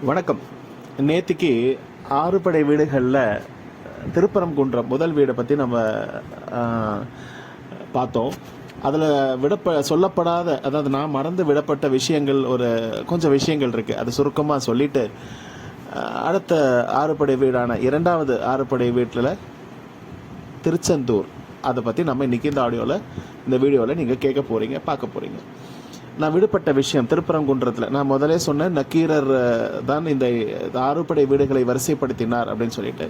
வணக்கம். நேத்திக்கு ஆறுபடை வீடுகளில் திருப்பரங்குன்றம் முதல் வீடை பற்றி நம்ம பார்த்தோம். அதில் சொல்லப்படாத, அதாவது நான் மறந்து விடப்பட்ட விஷயங்கள், கொஞ்சம் விஷயங்கள் இருக்குது. அது சுருக்கமாக சொல்லிவிட்டு அடுத்த ஆறுபடை வீடான இரண்டாவது ஆறுபடை வீட்டில் திருச்செந்தூர், அதை பற்றி நம்ம இன்றைக்கி இந்த வீடியோவில் நீங்கள் கேட்க போகிறீங்க, பார்க்க போகிறீங்க. நான் விடுபட்ட விஷயம் திருப்பரங்குன்றத்தில் நான் முதலே சொன்னேன், நக்கீரர் தான் இந்த ஆறுபடை வீடுகளை வரிசைப்படுத்தினார் அப்படின்னு சொல்லிட்டு.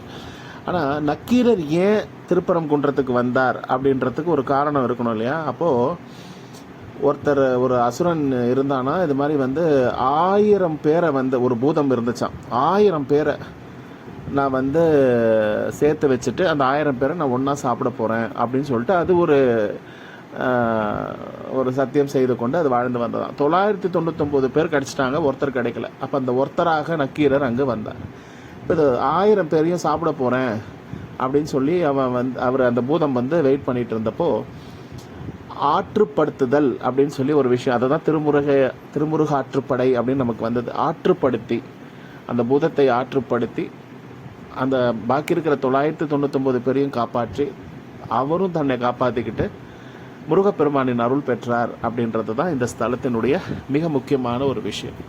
ஆனால் நக்கீரர் ஏன் திருப்பரங்குன்றத்துக்கு வந்தார் அப்படின்றதுக்கு ஒரு காரணம் இருக்கணும் இல்லையா? அப்போது ஒரு அசுரன் இருந்தானா, இது மாதிரி 1000 பேரை ஒரு பூதம் இருந்துச்சான். 1000 பேரை நான் சேர்த்து வச்சுட்டு அந்த 1000 பேரை நான் ஒன்றா சாப்பிட போகிறேன் அப்படின்னு சொல்லிட்டு அது ஒரு சத்தியம் செய்து கொண்டு அது வாழ்ந்து வந்ததான். 999 பேர் கிடச்சிட்டாங்க, ஒருத்தர் கிடைக்கல. அப்போ அந்த ஒருத்தராக நக்கீரர் அங்கே வந்தார். இப்போ இது 1000 பேரையும் சாப்பிட போகிறேன் அப்படின்னு சொல்லி அவர் அந்த பூதம் வெயிட் பண்ணிட்டு இருந்தப்போ ஆற்றுப்படுத்துதல் அப்படின்னு சொல்லி ஒரு விஷயம், அதை தான் திருமுருக ஆற்றுப்படை அப்படின்னு நமக்கு வந்தது. ஆற்றுப்படுத்தி அந்த பூதத்தை ஆற்றுப்படுத்தி அந்த பாக்கி இருக்கிற 999 பேரையும் காப்பாற்றி அவரும் தன்னை காப்பாற்றிக்கிட்டு முருகப்பெருமானின் அருள் பெற்றார் அப்படின்றது தான் இந்த ஸ்தலத்தினுடைய மிக முக்கியமான ஒரு விஷயம்.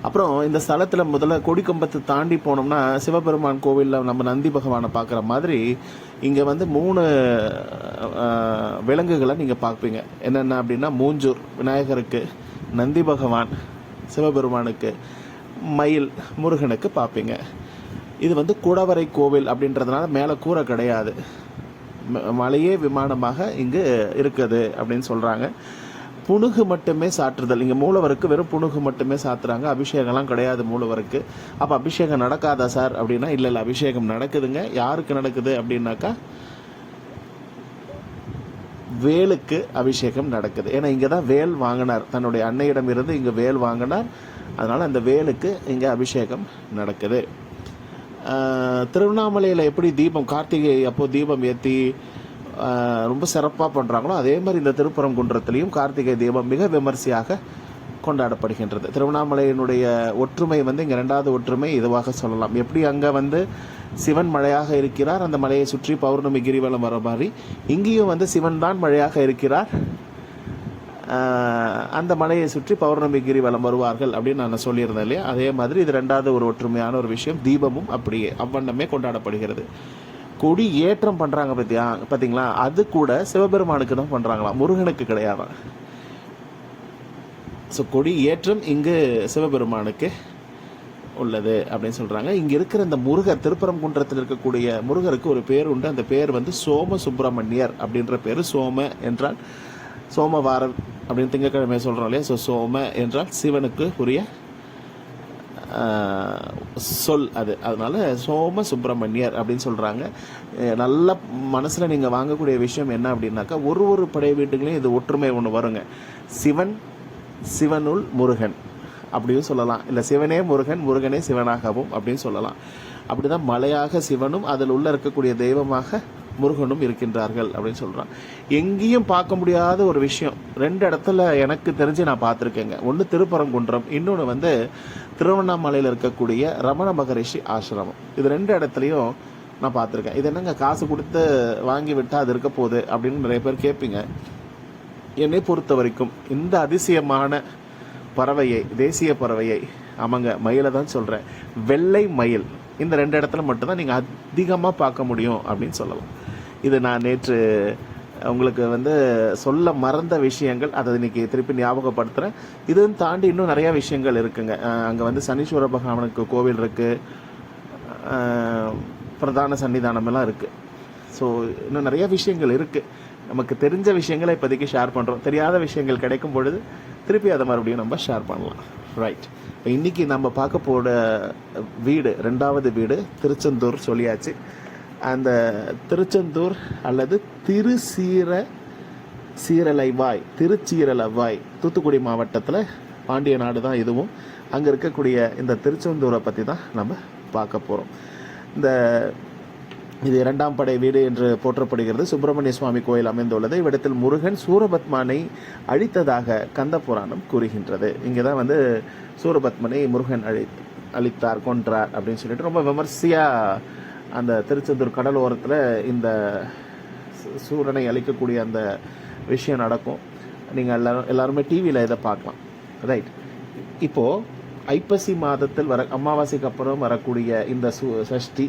அப்புறம் இந்த ஸ்தலத்தில் முதல்ல கொடிக்கம்பத்தை தாண்டி போனோம்னா சிவபெருமான் கோவிலில் நம்ம நந்தி பகவானை பார்க்குற மாதிரி இங்கே 3 விலங்குகளை நீங்கள் பார்ப்பீங்க. என்னென்ன அப்படின்னா, மூஞ்சூர் விநாயகருக்கு, நந்தி பகவான் சிவபெருமானுக்கு, மயில் முருகனுக்கு பார்ப்பீங்க. இது குடவரை கோவில் அப்படின்றதுனால மேலே கூரை கிடையாது, மலையே விமானமாக இங்கு இருக்குது அப்படின்னு சொல்கிறாங்க. புணுகு மட்டுமே சாற்றுதல், இங்கே மூலவருக்கு வெறும் புணுகு மட்டுமே சாத்துறாங்க, அபிஷேகம்லாம் கிடையாது மூலவருக்கு. அப்போ அபிஷேகம் நடக்காதா சார் அப்படின்னா, இல்லை அபிஷேகம் நடக்குதுங்க. யாருக்கு நடக்குது அப்படின்னாக்கா வேலுக்கு அபிஷேகம் நடக்குது. ஏன்னா இங்கே தான் வேல் வாங்கினார், தன்னுடைய அன்னையிடம் இருந்து இங்கே வேல் வாங்கினார். அதனால் அந்த வேலுக்கு இங்கே அபிஷேகம் நடக்குது. திருவண்ணாமலையில் எப்படி தீபம் கார்த்திகை அப்போது தீபம் ஏற்றி ரொம்ப சிறப்பாக பண்ணுறாங்களோ, அதே மாதிரி இந்த திருப்பரங்குன்றத்துலேயும் கார்த்திகை தீபம் மிக விமர்சையாக கொண்டாடப்படுகின்றது. திருவண்ணாமலையினுடைய ஒற்றுமை இங்கே 2வது ஒற்றுமை இதுவாக சொல்லலாம். எப்படி அங்கே சிவன் மழையாக இருக்கிறார், அந்த மலையை சுற்றி பௌர்ணமி கிரிவலம் வர மாதிரி இங்கேயும் சிவன் தான் மழையாக இருக்கிறார், அந்த மலையை சுற்றி பௌர்ணமி கிரிவலம் வருவார்கள் அப்படின்னு நான் சொல்லியிருந்தேன் இல்லையா? அதே மாதிரி இது 2வது ஒரு ஒற்றுமையான ஒரு விஷயம். தீபமும் அப்படியே அவ்வண்ணமே கொண்டாடப்படுகிறது. கொடி ஏற்றம் பண்ணுறாங்க பார்த்தீங்களா? அது கூட சிவபெருமானுக்கு தான் பண்ணுறாங்களாம், முருகனுக்கு கிடையாதான். ஸோ கொடி ஏற்றம் இங்கு சிவபெருமானுக்கு உள்ளது அப்படின்னு சொல்கிறாங்க. இங்கே இருக்கிற இந்த முருகர், திருப்பரங்குன்றத்தில் இருக்கக்கூடிய முருகருக்கு ஒரு பேர் உண்டு. அந்த பேர் சோம சுப்பிரமணியர் அப்படின்ற பேர். சோம என்றால் சோமவாரம் அப்படின்னு திங்கக்கிழமை சொல்கிறோம் இல்லையா? ஸோ சோம என்றால் சிவனுக்கு உரிய சொல் அது. அதனால சோம சுப்பிரமணியர் அப்படின்னு சொல்கிறாங்க. நல்ல மனசில் நீங்கள் வாங்கக்கூடிய விஷயம் என்ன அப்படின்னாக்கா, ஒரு படை வீட்டுகளையும் இது ஒற்றுமை ஒன்று வருங்க. சிவனுள் முருகன் அப்படியும் சொல்லலாம், இல்லை சிவனே முருகன், முருகனே சிவனாகவும் அப்படின்னு சொல்லலாம். அப்படிதான் மலையாக சிவனும் அதில் உள்ள இருக்கக்கூடிய தெய்வமாக முருகனும் இருக்கின்றார்கள் அப்படின்னு சொல்கிறான். எங்கேயும் பார்க்க முடியாத ஒரு விஷயம் 2 இடத்துல எனக்கு தெரிஞ்சு நான் பார்த்துருக்கேங்க. ஒன்று திருப்பரங்குன்றம், இன்னொன்று திருவண்ணாமலையில் இருக்கக்கூடிய ரமண மகரிஷி ஆசிரமம். இது 2 இடத்துலையும் நான் பார்த்துருக்கேன். இது என்னங்க காசு கொடுத்து வாங்கி விட்டால் அது இருக்க போகுது அப்படின்னு நிறைய பேர் கேட்பீங்க. என்னை பொறுத்த வரைக்கும் இந்த அதிசயமான பறவையை, தேசிய பறவையை, மயிலை தான் சொல்கிறேன், வெள்ளை மயில், இந்த 2 இடத்துல மட்டும்தான் நீங்கள் அதிகமாக பார்க்க முடியும் அப்படின்னு சொல்லலாம். இது நான் நேற்று உங்களுக்கு சொல்ல மறந்த விஷயங்கள், அதை இன்னைக்கு திருப்பி ஞாபகப்படுத்துகிறேன். இதுன்னு தாண்டி இன்னும் நிறையா விஷயங்கள் இருக்குங்க. அங்கே சனீஸ்வர பகவானுக்கு கோவில் இருக்குது, பிரதான சன்னிதானமெல்லாம் இருக்குது. ஸோ இன்னும் நிறையா விஷயங்கள் இருக்குது. நமக்கு தெரிஞ்ச விஷயங்களை இப்போதைக்கு ஷேர் பண்ணுறோம். தெரியாத விஷயங்கள் கிடைக்கும் பொழுது திருப்பி அதை மறுபடியும் நம்ம ஷேர் பண்ணலாம். ரைட். இப்போ இன்றைக்கி நம்ம பார்க்க போகிற வீடு 2வது வீடு திருச்செந்தூர் சொல்லியாச்சு. அந்த திருச்செந்தூர் அல்லது திருச்சீரலவாய் தூத்துக்குடி மாவட்டத்தில் பாண்டிய நாடு தான் இதுவும். அங்கே இருக்கக்கூடிய இந்த திருச்செந்தூரை பற்றி தான் நம்ம பார்க்க போகிறோம். இந்த இது 2ஆம் படை வீடு என்று போற்றப்படுகிறது. சுப்பிரமணிய சுவாமி கோயில் அமைந்துள்ளது. இவ்விடத்தில் முருகன் சூரபத்மனை அழித்ததாக கந்த புராணம் கூறுகின்றது. இங்கே தான் வந்து சூரபத்மனை முருகன் அழித்தார், கொன்றார் அப்படின்னு சொல்லிட்டு ரொம்ப விமர்சையாக அந்த திருச்செந்தூர் கடலோரத்தில் இந்த சூரனை அழிக்கக்கூடிய அந்த விஷயம் நடக்கும். நீங்கள் எல்லாருமே டிவியில் இதை பார்க்கலாம். ரைட். இப்போது ஐப்பசி மாதத்தில் அமாவாசைக்கு அப்புறம் வரக்கூடிய இந்த சஷ்டி,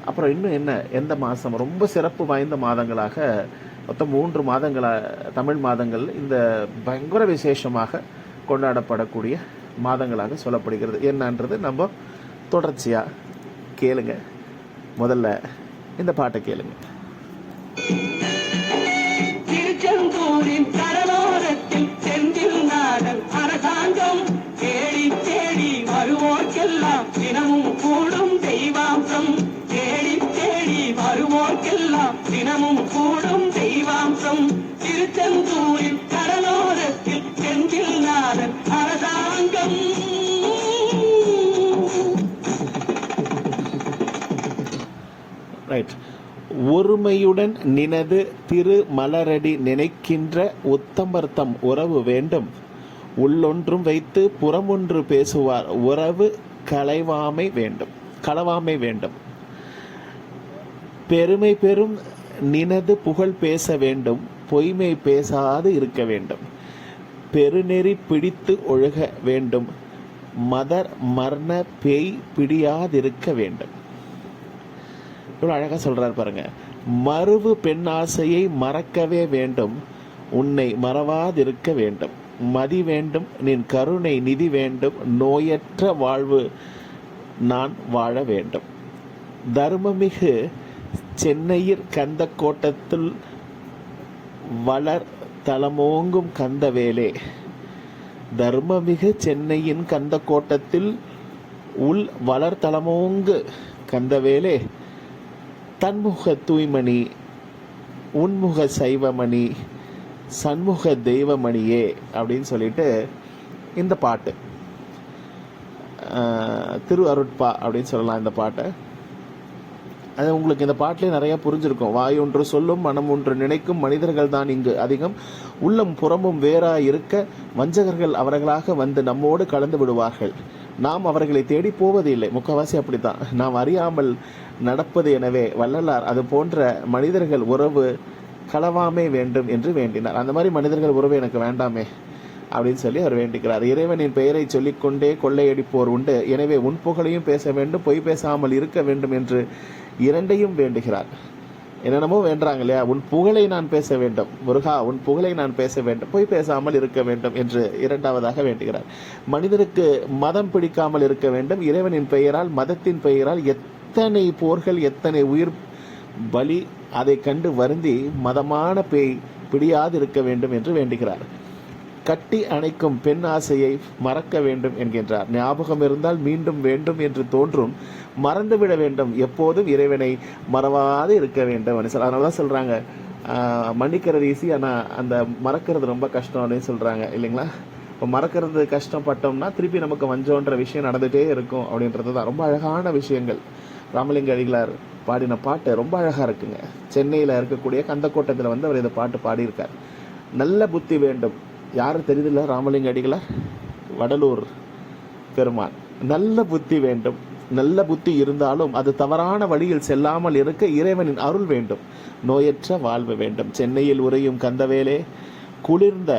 அப்புறம் இன்னும் என்ன, எந்த மாதம் ரொம்ப சிறப்பு வாய்ந்த மாதங்களாக மொத்தம் 3 மாதங்களாக தமிழ் மாதங்கள் இந்த பயங்கர விசேஷமாக கொண்டாடப்படக்கூடிய மாதங்களாக சொல்லப்படுகிறது. என்னன்றது நம்ம தொடர்ச்சியாக கேளுங்க. முதல்ல இந்த பாட்டை கேளுங்க. திருச்செந்தூரின் கடலோரத்தில் செந்தில் நாடன் அரசாங்கம் தேடி தேடி வருவோர்க்கெல்லாம் தினமும் கூடும் தெய்வாம்சம். தேடி தேடி வருவோர்க்கெல்லாம் தினமும் கூடும் தெய்வாம்சம். திருச்செந்தூரின் கடலோரத்தில் செந்தில் நாடன் அரசாங்கம். ரைட். ஒருமையுடன் நினது திரு மலரடி நினைக்கின்ற உத்தமர்த்தம் உறவு வேண்டும். உள்ளொன்றும் வைத்து புறமொன்று பேசுவார் உறவு களவாமை வேண்டும். பெருமை பெறும் நினது புகழ் பேச வேண்டும். பொய்மை பேசாது இருக்க வேண்டும். பெருநெறி பிடித்து ஒழுக வேண்டும். மதர் மரண பேய் பிடியாதிருக்க வேண்டும். இவ்வளோ அழகாக சொல்கிறார் பாருங்க. மறுவு பெண்ணாசையை மறக்கவே வேண்டும். உன்னை மறவாதிருக்க வேண்டும். மதி வேண்டும், நின் கருணை நிதி வேண்டும். நோயற்ற வாழ்வு நான் வாழ வேண்டும். தர்மமிகு சென்னையில் கந்த கோட்டத்தில் வளர் தலமோங்கும் கந்தவேலே. தர்மமிகு சென்னையின் கந்த கோட்டத்தில் உள் வளர் தலமோங்கு கந்தவேலே. தன்முக தூய்மணி உன்முக சைவமணி சண்முக தெய்வமணியே அப்படின்னு சொல்லிட்டு இந்த பாட்டு திரு அருட்பா அப்படின்னு சொல்லலாம். இந்த பாட்டை அது உங்களுக்கு இந்த பாட்டிலே நிறைய புரிஞ்சிருக்கும். வாய் ஒன்று சொல்லும் மனம் ஒன்று நினைக்கும் மனிதர்கள் தான் இங்கு அதிகம். உள்ளம் புறமும் வேறா இருக்க வஞ்சகர்கள் அவர்களாக வந்து நம்மோடு கலந்து விடுவார்கள். நாம் அவர்களை தேடி போவதில்லை. முக்கவாசி அப்படித்தான். நாம் அறியாமல் நடப்பது. எனவே வள்ளலார் அது போன்ற மனிதர்கள் உறவு களவாமே வேண்டும் என்று வேண்டினார். அந்த மாதிரி மனிதர்கள் உறவு எனக்கு வேண்டாமே அப்படின்னு சொல்லி அவர் வேண்டிக்கிறார். இறைவனின் பெயரை சொல்லிக்கொண்டே கொள்ளையடிப்போர் உண்டு. எனவே உன் புகழையும் பேச வேண்டும், பொய் பேசாமல் இருக்க வேண்டும் என்று இரண்டையும் வேண்டுகிறார். என்னென்னமோ வேண்டாங்க இல்லையா? உன் புகழை நான் பேச வேண்டும் முருகா, உன் புகழை நான் பேச வேண்டும், பொய் பேசாமல் இருக்க வேண்டும் என்று இரண்டாவதாக வேண்டுகிறார். மனிதருக்கு மதம் பிடிக்காமல் இருக்க வேண்டும். இறைவனின் பெயரால் மதத்தின் பெயரால் எத்தனை போர்கள், எத்தனை உயிர் பலி, அதை கண்டு வருந்தி மதமான பேய் பிடியாது இருக்க வேண்டும் என்று வேண்டுகிறார். கட்டி அணைக்கும் பெண் ஆசையை மறக்க வேண்டும் என்கின்றார். ஞாபகம் இருந்தால் மீண்டும் வேண்டும் என்று தோன்றும், மறந்துவிட வேண்டும். எப்போதும் இறைவனை மறவாது இருக்க வேண்டும். அதனால தான் சொல்றாங்க, மன்னிக்கிறது ஈஸி, ஆனால் அந்த மறக்கிறது ரொம்ப கஷ்டம் அப்படின்னு சொல்றாங்க இல்லைங்களா? இப்போ மறக்கிறது கஷ்டப்பட்டோம்னா திருப்பி நமக்கு வஞ்சோன்ற விஷயம் நடந்துகிட்டே இருக்கும் அப்படின்றது தான். ரொம்ப அழகான விஷயங்கள். ராமலிங்க அடிகளார் பாடின பாட்டு ரொம்ப அழகாக இருக்குங்க. சென்னையில் இருக்கக்கூடிய கந்தக்கோட்டத்தில் வந்து அவர் இந்த பாட்டு பாடியிருக்கார். நல்ல புத்தி வேண்டும். யாரும் தெரியுதில்ல? ராமலிங்க அடிகளார் வடலூர் பெருமான். நல்ல புத்தி வேண்டும். நல்ல புத்தி இருந்தாலும் அது தவறான வழியில் செல்லாமல் இருக்க இறைவனின் அருள் வேண்டும். நோயற்ற வாழ்வு வேண்டும். சென்னையில் உறையும் கந்தவேலே, குளிர்ந்த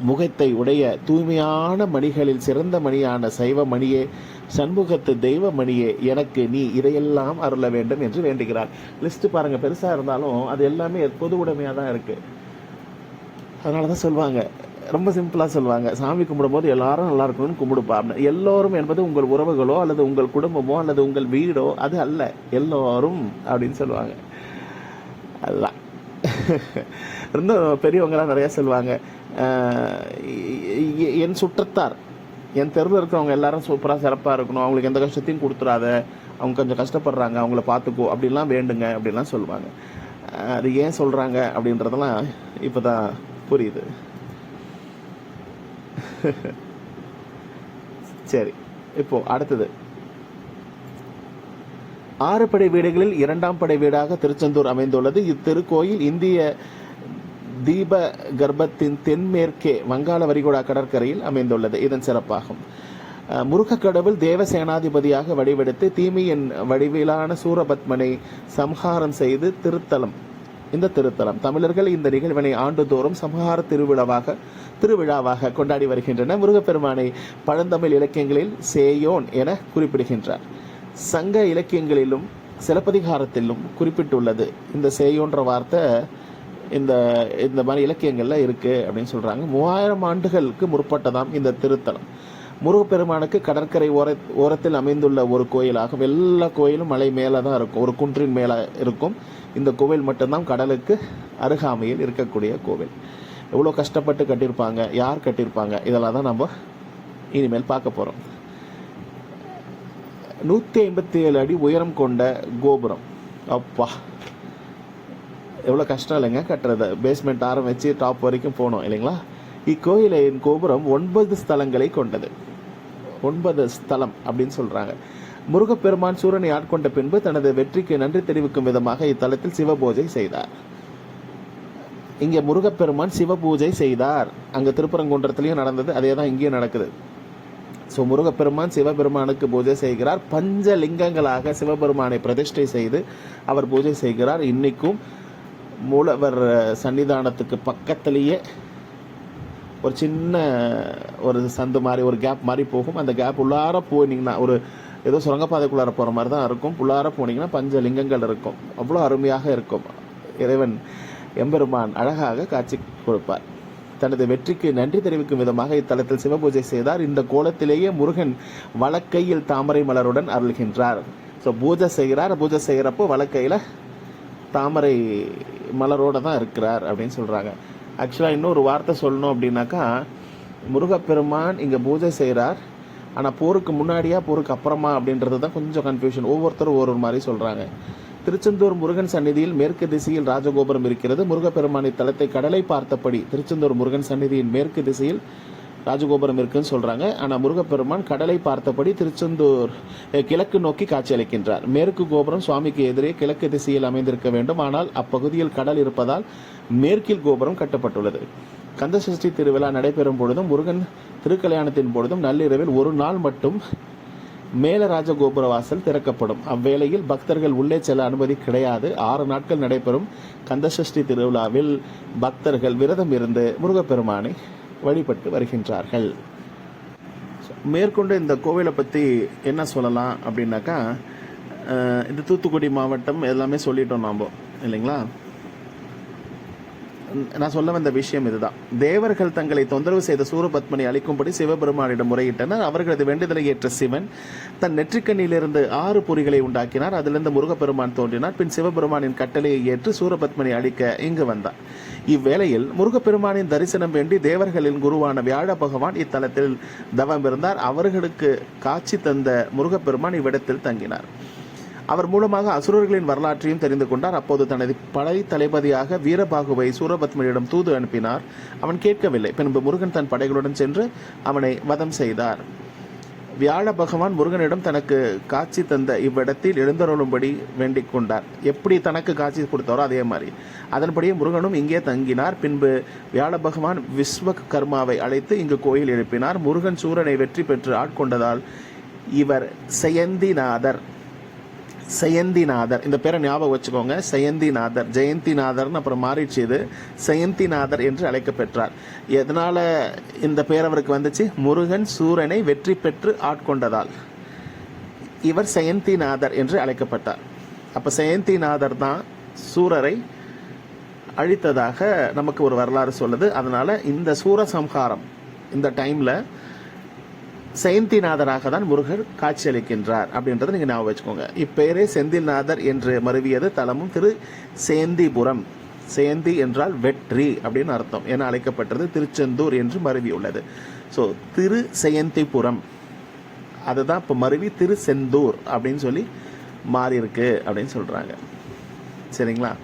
முகத்தை உடைய தூய்மையான மணிகளில் சிறந்த மணியான சைவ மணியே, சண்முகத்து தெய்வ மணியே, எனக்கு நீ இதையெல்லாம் அருள வேண்டும் என்று வேண்டுகிறார். லிஸ்ட் பாருங்க, பெருசா இருந்தாலும் அது எல்லாமே பொது உடைமையா தான் இருக்கு. அதனாலதான் சொல்லுவாங்க, ரொம்ப சிம்பிளா சொல்லுவாங்க, சாமி கும்பிடும் போது எல்லாரும் நல்லா இருக்கணும்னு கும்பிடுப்பாங்க. எல்லோரும் என்பது உங்கள் உறவுகளோ அல்லது உங்கள் குடும்பமோ அல்லது உங்கள் வீடோ அது அல்ல, எல்லோரும் அப்படின்னு சொல்லுவாங்க. அதுதான் இன்னும் பெரியவங்களாம் நிறைய சொல்லுவாங்க, என் சுற்றத்தார், என் தெருவில் இருக்கிறவங்க எல்லாரும் சூப்பராக சிறப்பாக இருக்கணும், அவங்களுக்கு எந்த கஷ்டத்தையும் கொடுத்துடாத, அவங்க கொஞ்சம் கஷ்டப்படுறாங்க, அவங்கள பார்த்துக்கோ அப்படின்லாம் வேண்டுங்க அப்படின்லாம் சொல்லுவாங்க. அது ஏன் சொல்கிறாங்க அப்படின்றதெல்லாம் இப்போ தான் புரியுது. சரி, இப்போ அடுத்தது 6 படை வீடுகளில் 2ஆம் படை வீடாக திருச்செந்தூர் அமைந்துள்ளது. இத்திருக்கோயில் இந்திய தீப கர்ப்பத்தின் தென்மேற்கே வங்காள விரிகுடா கடற்கரையில் அமைந்துள்ளது. இதன் சிறப்பாகும். முருகக்கடவுள் தேவசேனாதிபதியாக வடிவெடுத்து தீமையின் வடிவிலான சூரபத்மனை சம்ஹாரம் செய்து இந்த திருத்தலம் தமிழர்கள் இந்த நிகழ்வினை ஆண்டுதோறும் சம்ஹார திருவிழாவாக கொண்டாடி வருகின்றனர். முருகப்பெருமானை பழந்தமிழ் இலக்கியங்களில் சேயோன் என குறிப்பிடுகின்றார். சங்க இலக்கியங்களிலும் சிலப்பதிகாரத்திலும் குறிப்பிட்டுள்ளது. இந்த சேயோன்ற வார்த்தை இந்த மாதிரி இலக்கியங்கள்ல இருக்கு அப்படின்னு சொல்றாங்க. 3000 ஆண்டுகளுக்கு முற்பட்டதாம் இந்த திருத்தலம். முருகப்பெருமானுக்கு கடற்கரை ஓரத்தில் அமைந்துள்ள ஒரு கோயிலாகும். எல்லா கோயிலும் மலை மேலே தான் இருக்கும், ஒரு குன்றின் மேலே இருக்கும். இந்த கோவில் மட்டும்தான் கடலுக்கு அருகாமையில் இருக்கக்கூடிய கோவில். எவ்வளோ கஷ்டப்பட்டு கட்டியிருப்பாங்க, யார் கட்டியிருப்பாங்க, இதெல்லாம் தான் நம்ம இனிமேல் பார்க்க போகிறோம். 157 அடி உயரம் கொண்ட கோபுரம். அப்பா, எவ்வளோ கஷ்டம் இல்லைங்க கட்டுறது. பேஸ்மெண்ட் ஆரம்பிச்சு டாப் வரைக்கும் போனோம் இல்லைங்களா. இக்கோயிலின் கோபுரம் 9 ஸ்தலங்களை கொண்டது. 9 ஸ்தலம் அப்படின்னு சொல்றாங்க. முருகப்பெருமான் சூரனை ஆட்கொண்ட பின்பு தனது வெற்றிக்கு நன்றி தெரிவிக்கும் விதமாக இத்தலத்தில் சிவபூஜை செய்தார். இங்க முருகப்பெருமான் சிவபூஜை செய்தார். அங்க திருப்பரங்குன்றத்திலையும் நடந்தது, அதே தான் இங்கேயும் நடக்குது. ஸோ முருகப்பெருமான் சிவபெருமானுக்கு பூஜை செய்கிறார். பஞ்சலிங்கங்களாக சிவபெருமானை பிரதிஷ்டை செய்து அவர் பூஜை செய்கிறார். இன்னைக்கும் மூலவர் சன்னிதானத்துக்கு பக்கத்திலேயே ஒரு சின்ன ஒரு சந்து மாதிரி, ஒரு கேப் மாதிரி போகும். அந்த கேப் உள்ளார போனீங்கன்னா ஒரு ஏதோ சுரங்கப்பாதைக்குள்ளார போகிற மாதிரி தான் இருக்கும். உள்ளார போனீங்கன்னா பஞ்சலிங்கங்கள் இருக்கும். அவ்வளோ அருமையாக இருக்கும். இறைவன் எம்பெருமான் அழகாக காட்சி கொடுப்பார். தனது வெற்றிக்கு நன்றி தெரிவிக்கும் விதமாக இத்தலத்தில் சிவபூஜை செய்தார். இந்த கோலத்திலேயே முருகன் வலக்கையில் தாமரை மலருடன் அருள்கின்றார். ஸோ பூஜை செய்கிறார். பூஜை செய்கிறப்போ வலக்கையில் தாமரை மலரோடு தான் இருக்கிறார் அப்படின்னு சொல்கிறாங்க. ஆக்சுவலாக இன்னொரு வார்த்தை சொல்லணும் அப்படின்னாக்கா, முருகப்பெருமான் இங்கே பூஜை செய்கிறார். ஆனால் போருக்கு முன்னாடியா போருக்கு அப்புறமா அப்படின்றது தான் கொஞ்சம் கன்ஃபியூஷன். ஒவ்வொருத்தரும் ஒரு மாதிரி சொல்கிறாங்க. திருச்செந்தூர் முருகன் சந்நிதியில் மேற்கு திசையில் ராஜகோபுரம் இருக்கிறது. முருகப்பெருமான் இத்தலத்தை கடலை பார்த்தபடி திருச்செந்தூர் முருகன் சந்நிதியின் மேற்கு திசையில் ராஜகோபுரம் இருக்குன்னு சொல்றாங்க. ஆனால் முருகப்பெருமான் கடலை பார்த்தபடி திருச்செந்தூர் கிழக்கு நோக்கி காட்சியளிக்கின்றார். மேற்கு கோபுரம் சுவாமிக்கு எதிரே கிழக்கு திசையில் அமைந்திருக்க வேண்டும். ஆனால் அப்பகுதியில் கடல் இருப்பதால் மேற்கில் கோபுரம் கட்டப்பட்டுள்ளது. கந்தசஷ்டி திருவிழா நடைபெறும் பொழுதும் முருகன் திருக்கல்யாணத்தின் பொழுதும் நள்ளிரவில் ஒரு நாள் மட்டும் மேல ராஜகோபுர வாசல் திறக்கப்படும். அவ்வேளையில் பக்தர்கள் உள்ளே செல்ல அனுமதி கிடையாது. 6 நாட்கள் நடைபெறும் கந்தசஷ்டி திருவிழாவில் பக்தர்கள் விரதம் இருந்து முருகப்பெருமானை வழிபட்டு வருகின்றார்கள். மேற்கொண்டு இந்த கோவிலை பற்றி என்ன சொல்லலாம் அப்படின்னாக்கா, இந்த தூத்துக்குடி மாவட்டம் எல்லாமே சொல்லிட்டோம் நாம் இல்லைங்களா. நான் சொல்ல வந்த விஷயம் இதுதான். தேவர்கள் தங்களை தொந்தரவு செய்த சூரபத்மனை அளிக்கும்படி சிவபெருமானிடம் முறையிட்டனர். அவர்களது வேண்டுதலை ஏற்ற சிவன் தன் நெற்றிக்கண்ணிலிருந்து 6 பொறிகளை உண்டாக்கினார். அதிலிருந்து முருகப்பெருமான் தோன்றினார். பின் சிவபெருமானின் கட்டளையை ஏற்று சூரபத்மனை அழிக்க இங்கு வந்தார். இவ்வேளையில் முருகப்பெருமானின் தரிசனம் வேண்டி தேவர்களின் குருவான வியாழ பகவான் இத்தலத்தில் தவம் இருந்தார். அவர்களுக்கு காட்சி தந்த முருகப்பெருமான் இவ்விடத்தில் தங்கினார். அவர் மூலமாக அசுரர்களின் வரலாற்றையும் தெரிந்து கொண்டார். அப்போது தனது படை தளபதியாக வீரபாகுவை சூரபத்மனிடம் தூது அனுப்பினார். அவன் கேட்கவில்லை. பின்பு முருகன் தன் படைகளுடன் சென்று அவனை வதம் செய்தார். வியாழ பகவான் முருகனிடம் தனக்கு காட்சி தந்த இவ்விடத்தில் எழுந்தருளும்படி வேண்டிக் கொண்டார். எப்படி தனக்கு காட்சி கொடுத்தாரோ அதே மாதிரி அதன்படியே முருகனும் இங்கே தங்கினார். பின்பு வியாழ பகவான் விஸ்வகர்மாவை அழைத்து இங்கு கோயில் எழுப்பினார். முருகன் சூரனை வெற்றி பெற்று ஆட்கொண்டதால் இவர் சயந்திநாதர் இந்த பேரை ஞாபகம் வச்சுக்கோங்க. சயந்திநாதர், ஜெயந்திநாதர்னு அப்புறம் மாறிடுச்சு. இது சயந்திநாதர் என்று அழைக்கப்பெற்றார். எதனால இந்த பேர் அவருக்கு வந்துச்சு? முருகன் சூரனை வெற்றி பெற்று ஆட்கொண்டதால் இவர் சயந்திநாதர் என்று அழைக்கப்பட்டார். அப்ப சயந்திநாதர் தான் சூரரை அழித்ததாக நமக்கு ஒரு வரலாறு சொல்லுது. அதனால இந்த சூரசம்ஹாரம் இந்த டைம்ல சயந்திநாதராக தான் முருகர் காட்சியளிக்கின்றார் அப்படின்றத நீங்க ஞாபகம் வச்சுக்கோங்க. இப்பெயரே செந்தில்நாதர் என்று மருவியது. தலமும் திரு சேந்திபுரம். சேந்தி என்றால் வெற்றி அப்படின்னு அர்த்தம் என அழைக்கப்பட்டது. திருச்செந்தூர் என்று மருவியுள்ளது. ஸோ திரு சேந்திபுரம் அதுதான் இப்போ மருவி திருச்செந்தூர் அப்படின்னு சொல்லி மாறி இருக்கு அப்படின்னு சொல்றாங்க. சரிங்களா?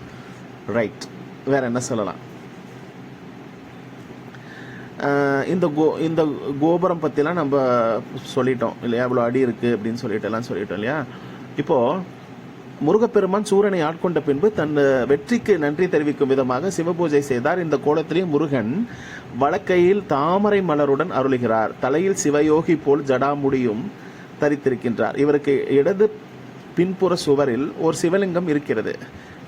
ரைட். வேற என்ன சொல்லலாம்? இந்த கோபுரம் பற்றிலாம் நம்ம சொல்லிட்டோம் இல்லையா, இவ்வளோ அடி இருக்குது அப்படின்னு சொல்லிட்டு எல்லாம் சொல்லிட்டோம் இல்லையா. இப்போது முருகப்பெருமான் சூரனை ஆட்கொண்ட பின்பு தன் வெற்றிக்கு நன்றி தெரிவிக்கும் விதமாக சிவபூஜை செய்தார். இந்த கோலத்திலே முருகன் வலக்கையில் தாமரை மலருடன் அருளுகிறார். தலையில் சிவயோகி போல் ஜடாமுடியும் தரித்திருக்கின்றார். இவருக்கு இடது பின்புற சுவரில் ஒரு சிவலிங்கம் இருக்கிறது.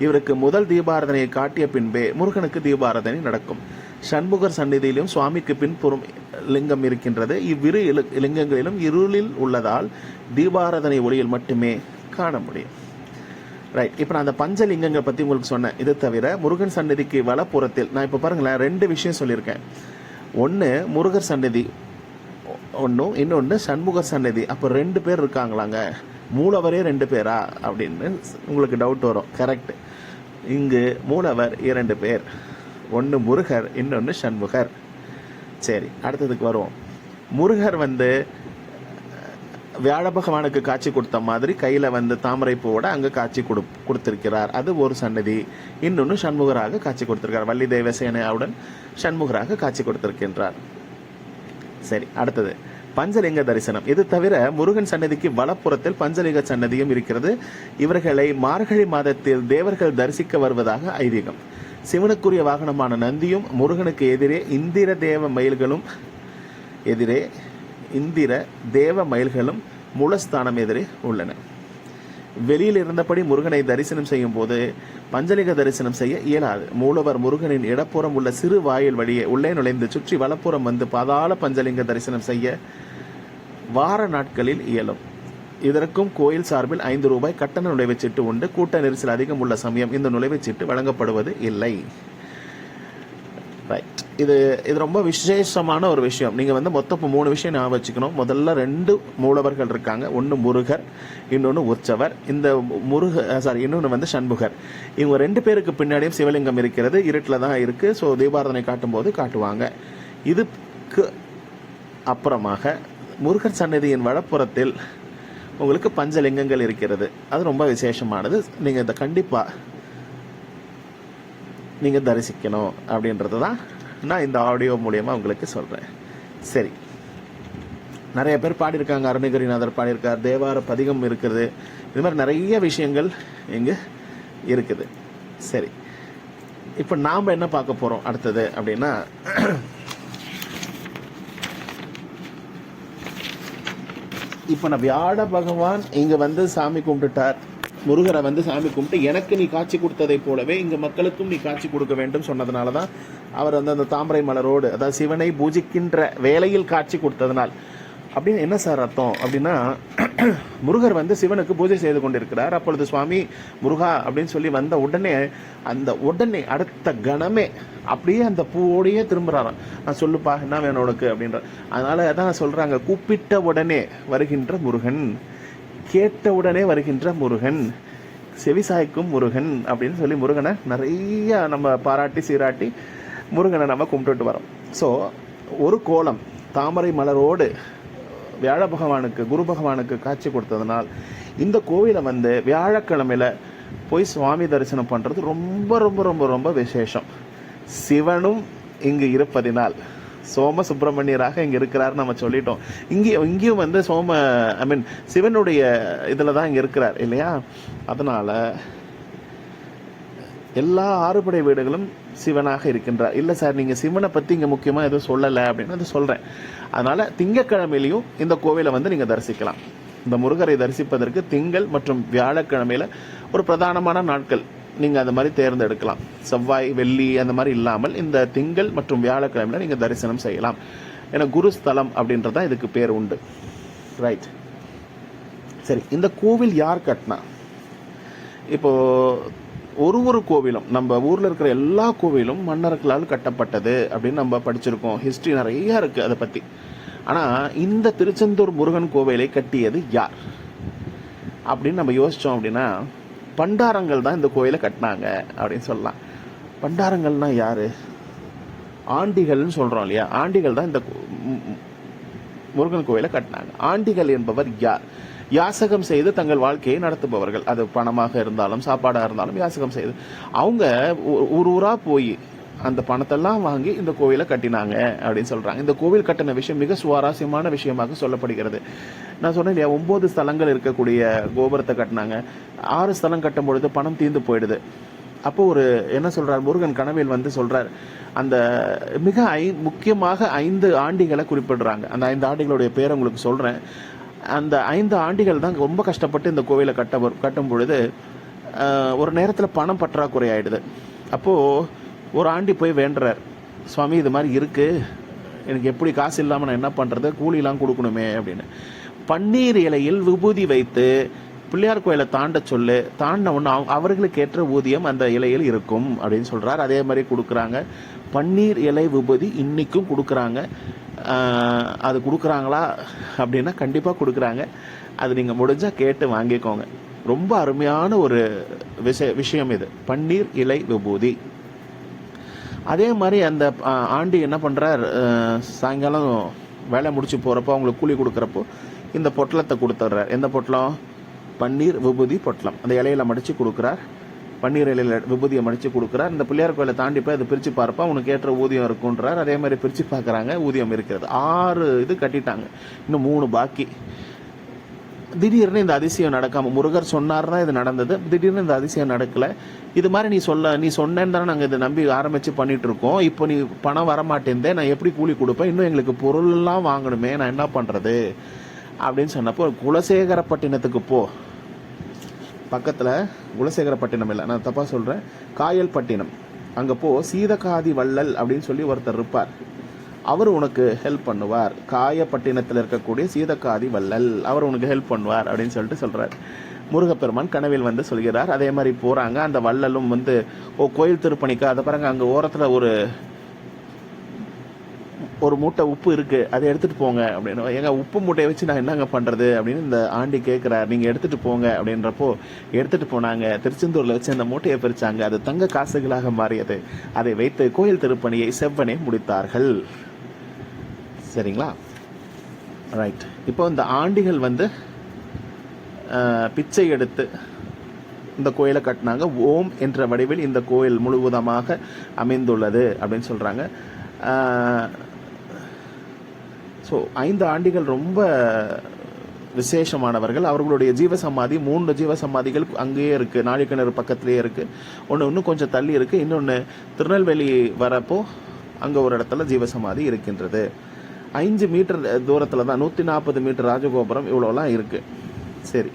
இவருக்கு முதல் தீபாராதனையை காட்டிய பின்பே முருகனுக்கு தீபாராதனை நடக்கும். சண்முகர் சந்நிதியிலும் சுவாமிக்கு பின்புறம் லிங்கம் இருக்கின்றது. இவ்விரு லிங்கங்களிலும் இருளில் உள்ளதால் தீபாராதனை ஒளியில் மட்டுமே காண முடியும். ரைட். இப்போ நான் அந்த பஞ்சலிங்கங்களை பற்றி உங்களுக்கு சொன்னேன். இது தவிர முருகன் சன்னதிக்கு வலப்புறத்தில் நான் இப்போ பாருங்களேன் 2 விஷயம் சொல்லியிருக்கேன். ஒன்று முருகர் சன்னதி ஒன்றும், இன்னொன்று சண்முகர் சன்னதி. அப்போ 2 பேர் இருக்காங்களாங்க, மூலவரே 2 பேரா அப்படின்னு உங்களுக்கு டவுட் வரும். கரெக்ட். இங்கு மூலவர் 2 பேர், ஒன்று முருகர், இன்னொன்று சண்முகர். சரி, அடுத்ததுக்கு வருவோம். முருகர் வியாழ பகவானுக்கு காட்சி கொடுத்த மாதிரி கையில் தாமரை பூவோட அங்கே காட்சி கொடுத்திருக்கிறார். அது ஒரு சன்னதி. இன்னொன்று சண்முகராக காட்சி கொடுத்திருக்கிறார். வள்ளி தேவசேனாவுடன் சண்முகராக காட்சி கொடுத்திருக்கின்றார். சரி, அடுத்தது பஞ்சலிங்க தரிசனம். இது தவிர முருகன் சன்னதிக்கு வலப்புறத்தில் பஞ்சலிங்க சன்னதியும் இருக்கிறது. இவர்களை மார்கழி மாதத்தில் தேவர்கள் தரிசிக்க வருவதாக ஐதீகம். சிவனுக்குரிய வாகனமான நந்தியும் முருகனுக்கு எதிரே இந்திர தேவ மயில்களும் மூலஸ்தானம் எதிரே உள்ளன. வெளியில் இருந்தபடி முருகனை தரிசனம் செய்யும் போது பஞ்சலிங்க தரிசனம் செய்ய இயலாது. மூலவர் முருகனின் இடப்புறம் உள்ள சிறு வாயில் வழியே உள்ளே நுழைந்து சுற்றி வலப்புறம் பாதாள பஞ்சலிங்க தரிசனம் செய்ய வார நாட்களில் இயலும். இதற்கும் கோயில் சார்பில் 5 ரூபாய் கட்டண நுழைவுச்சீட்டு உண்டு. கூட்ட நெரிசல் அதிகம் உள்ள சமயம் இந்த நுழைவுச்சீட்டு வழங்கப்படுவது இல்லை. ரைட். இது ரொம்ப விசேஷமான ஒரு விஷயம். நீங்கள் மொத்தம் 3 விஷயம் ஞாபகம் வச்சுக்கணும். முதல்ல 2 மூலவர்கள் இருக்காங்க. ஒன்று முருகர், இன்னொன்று உற்சவர். இந்த இன்னொன்று சண்முகர். இவங்க 2 பேருக்கு பின்னாடியும் சிவலிங்கம் இருக்கிறது. இருட்டில் தான் இருக்கு. ஸோ தீபாராதனை காட்டும் போது காட்டுவாங்க. இதுக்கு அப்புறமாக முருகர் சன்னதியின் வலப்புறத்தில் உங்களுக்கு பஞ்சலிங்கங்கள் இருக்கிறது. அது ரொம்ப விசேஷமானது. நீங்கள் இதை கண்டிப்பாக நீங்கள் தரிசிக்கணும் அப்படின்றது தான் நான் இந்த ஆடியோ மூலியமாக உங்களுக்கு சொல்கிறேன். சரி, நிறைய பேர் பாடியிருக்காங்க. அருணகிரிநாதர் பாடியிருக்கார், தேவார பதிகம் இருக்குது. இது மாதிரி நிறைய விஷயங்கள் இங்கே இருக்குது. சரி, இப்போ நாம் என்ன பார்க்க போகிறோம் அடுத்தது அப்படின்னா, இப்போ நான் வியாழ பகவான் இங்கே சாமி கும்பிட்டுட்டார். முருகரை சாமி கும்பிட்டு எனக்கு நீ காட்சி கொடுத்ததை போலவே இங்க மக்களுக்கும் நீ காட்சி கொடுக்க வேண்டும் சொன்னதுனால தான் அவர் அந்த தாமரை மலரோடு, அதாவது சிவனை பூஜிக்கின்ற வேளையில் காட்சி கொடுத்ததுனால். அப்படின்னு என்ன சார் அர்த்தம் அப்படின்னா, முருகர் சிவனுக்கு பூஜை செய்து கொண்டிருக்கிறார். அப்பொழுது சுவாமி முருகா அப்படின்னு சொல்லி வந்த உடனே அடுத்த கணமே அப்படியே அந்த பூவோடையே திரும்புறாராம். நான் சொல்லுப்பா என்ன வேணும் உனக்கு அப்படின்ற. அதனால தான் சொல்றாங்க, கூப்பிட்ட உடனே வருகின்ற முருகன், கேட்ட உடனே வருகின்ற முருகன், செவிசாய்க்கும் முருகன் அப்படின்னு சொல்லி முருகனை நிறைய நம்ம பாராட்டி சீராட்டி முருகனை நம்ம கும்பிட்டு வரோம். ஸோ ஒரு கோலம் தாமரை மலரோடு வியாழ பகவானுக்கு, குரு பகவானுக்கு காட்சி கொடுத்ததுனால் இந்த கோவிலை வியாழக்கிழமையில போய் சுவாமி தரிசனம் பண்றது ரொம்ப ரொம்ப ரொம்ப ரொம்ப விசேஷம். சிவனும் இங்கு இருப்பதினால் சோம சுப்பிரமணியராக இங்க இருக்கிறார் நம்ம சொல்லிட்டோம். இங்கேயும் சிவனுடைய இதுல தான் இங்க இருக்கிறார் இல்லையா? அதனால எல்லா 6 படை வீடுகளும் சிவனாக இருக்கின்றார். இல்லை சார் நீங்க சிவனை பத்தி இங்க முக்கியமா எதுவும் சொல்லலை அப்படின்னு அது சொல்றேன். அதனால திங்கட்கிழமையிலையும் இந்த கோவிலை நீங்க தரிசிக்கலாம். இந்த முருகரை தரிசிப்பதற்கு திங்கள் மற்றும் வியாழக்கிழமையில ஒரு பிரதானமான நாட்கள் நீங்க அந்த மாதிரி தேர்ந்தெடுக்கலாம். செவ்வாய் வெள்ளி அந்த மாதிரி இல்லாமல் இந்த திங்கள் மற்றும் வியாழக்கிழமையில நீங்க தரிசனம் செய்யலாம். ஏன்னா குருஸ்தலம் அப்படின்றதான் இதுக்கு பேர் உண்டு. ரைட். சரி, இந்த கோவில் யார் கட்டினா? இப்போ ஒரு கோவிலும் நம்ம ஊர்ல இருக்கிற எல்லா கோவிலும் மன்னர்களால் கட்டப்பட்டது அப்படின்னு நம்ம படிச்சிருக்கோம். ஹிஸ்டரி நிறைய இருக்கு அதை பத்தி. ஆனா இந்த திருச்செந்தூர் முருகன் கோவிலை கட்டியது யார் அப்படின்னு நம்ம யோசிச்சோம் அப்படின்னா, பண்டாரங்கள் தான் இந்த கோயிலை கட்டினாங்க அப்படின்னு சொல்லலாம். பண்டாரங்கள்னா யாரு? ஆண்டிகள்னு சொல்றோம் இல்லையா? ஆண்டிகள் தான் இந்த முருகன் கோயிலை கட்டினாங்க. ஆண்டிகள் என்பவர் யார்? யாசகம் செய்து தங்கள் வாழ்க்கையை நடத்துபவர்கள். அது பணமாக இருந்தாலும் சாப்பாடாக இருந்தாலும் யாசகம் செய்து அவங்க ஊரா போய் அந்த பணத்தெல்லாம் வாங்கி இந்த கோவிலை கட்டினாங்க அப்படின்னு சொல்றாங்க. இந்த கோவில் கட்டின விஷயம் மிக சுவாரஸ்யமான விஷயமாக சொல்லப்படுகிறது. நான் சொன்னேன் இல்லையா, 9 ஸ்தலங்கள் இருக்கக்கூடிய கோபுரத்தை கட்டினாங்க. 6 ஸ்தலம் கட்டும் பொழுது பணம் தீர்ந்து போயிடுது. அப்போ ஒரு என்ன சொல்றார் முருகன் கனவில் வந்து சொல்றார், அந்த மிக முக்கியமாக 5 ஆண்டிகளை குறிப்பிடுறாங்க. அந்த 5 ஆண்டிகளுடைய பேரை உங்களுக்கு சொல்றேன். அந்த 5 ஆண்டிகள் தான் ரொம்ப கஷ்டப்பட்டு இந்த கோவிலை கட்டும் பொழுது ஒரு நேரத்தில் பணம் பற்றாக்குறை ஆயிடுது. அப்போ ஒரு ஆண்டி போய் வேண்டுறார், சுவாமி இது மாதிரி இருக்கு, எனக்கு எப்படி காசு இல்லாமல் நான் என்ன பண்றது, கூலிலாம் கொடுக்கணுமே அப்படின்னு. பன்னீர் இலையில் விபூதி வைத்து பிள்ளையார் கோயிலை தாண்ட சொல்லு, தாண்ட ஒன்று அவர்களுக்கு ஏற்ற ஊதியம் அந்த இலையில் இருக்கும் அப்படின்னு சொல்றார். அதே மாதிரி கொடுக்குறாங்க. பன்னீர் இலை விபூதி இன்னைக்கும் கொடுக்குறாங்க. அது கொடுக்குறாங்களா அப்படின்னா கண்டிப்பாக கொடுக்குறாங்க. அது நீங்கள் முடிஞ்சால் கேட்டு வாங்கிக்கோங்க. ரொம்ப அருமையான ஒரு விஷயம் இது, பன்னீர் இலை விபூதி. அதே மாதிரி அந்த ஆண்டி என்ன பண்ணுறார், சாயங்காலம் வேலை முடிச்சு போகிறப்போ அவங்களுக்கு கூலி கொடுக்குறப்போ இந்த பொட்டலத்தை கொடுத்துட்றார். எந்த பொட்டலம்? பன்னீர் விபூதி பொட்டலம். அந்த இலையில மடித்து கொடுக்குறார். பன்னீர் இலையில விபூதியை மடித்து கொடுக்குறார். இந்த பிள்ளையார் கோயிலை தாண்டி போய் அதை பிரித்து பார்ப்பா, உனக்கு ஏற்ற ஊதியம் இருக்குன்றார். அதே மாதிரி பிரித்து பார்க்குறாங்க, ஊதியம் இருக்கிறது. 6 இது கட்டிட்டாங்க, இன்னும் 3 பாக்கி. திடீர்னு இந்த அதிசயம் நடக்காம, முருகர் சொன்னார்னா இது நடந்தது, திடீர்னு இந்த அதிசயம் நடக்கல. இது மாதிரி நீ சொன்னேன்னு தானே நாங்கள் இதை நம்பி ஆரம்பிச்சு பண்ணிட்டு இருக்கோம். இப்போ நீ பணம் வரமாட்டேந்தே, நான் எப்படி கூலி கொடுப்பேன், இன்னும் எங்களுக்கு பொருள்லாம் வாங்கணுமே, நான் என்ன பண்றது அப்படின்னு சொன்னப்போ, குலசேகரப்பட்டினத்துக்கு போ. பக்கத்துல குலசேகரப்பட்டினம் இல்லை, நான் தப்பா சொல்றேன், காயல்பட்டினம். அங்க போ, சீதகாதி வள்ளல் அப்படின்னு சொல்லி ஒருத்தர் இருப்பார், அவர் உனக்கு ஹெல்ப் பண்ணுவார். காயப்பட்டினத்தில் இருக்கக்கூடிய சீதக்காதி வள்ளல், அவர் உனக்கு ஹெல்ப் பண்ணுவார் அப்படின்னு சொல்லிட்டு சொல்றார். முருகப்பெருமான் கனவில் வந்து சொல்கிறார். அதே மாதிரி போறாங்க. அந்த வள்ளலும் வந்து கோயில் திருப்பணிக்கு அதை பாருங்க, அங்க ஓரத்துல ஒரு மூட்டை உப்பு இருக்கு, அதை எடுத்துட்டு போங்க அப்படின்னு. எங்க உப்பு மூட்டையை வச்சு நான் என்னங்க பண்றது அப்படின்னு இந்த ஆண்டி கேட்கிறார். நீங்க எடுத்துட்டு போங்க அப்படின்றப்போ எடுத்துட்டு போனாங்க. திருச்செந்தூர்ல வச்சு அந்த மூட்டையை பிரிச்சாங்க. அது தங்க காசுகளாக மாறியது. அதை வைத்து கோயில் திருப்பணியை செவ்வனே முடித்தார்கள். சரிங்களா? ரைட். இப்போ இந்த ஆண்டிகள் வந்து பிச்சை எடுத்து இந்த கோயிலை கட்டினாங்க. ஓம் என்ற வடிவில் இந்த கோயில் முழுவதுமாக அமைந்துள்ளது அப்படின்னு சொல்றாங்க. ஸோ 5 ஆண்டிகள் ரொம்ப விசேஷமானவர்கள். அவர்களுடைய ஜீவசமாதி 3 ஜீவசமாதிகள் அங்கேயே இருக்கு, நாழிக்கிணறு பக்கத்திலேயே இருக்கு. ஒன்று இன்னும் கொஞ்சம் தள்ளி இருக்கு. இன்னொன்று திருநெல்வேலி வரப்போ அங்க ஒரு இடத்துல ஜீவசமாதி இருக்கின்றது. 5 மீட்டர் தூரத்துல தான் 140 மீட்டர் ராஜகோபுரம் இவ்வளோலாம் இருக்கு. சரி,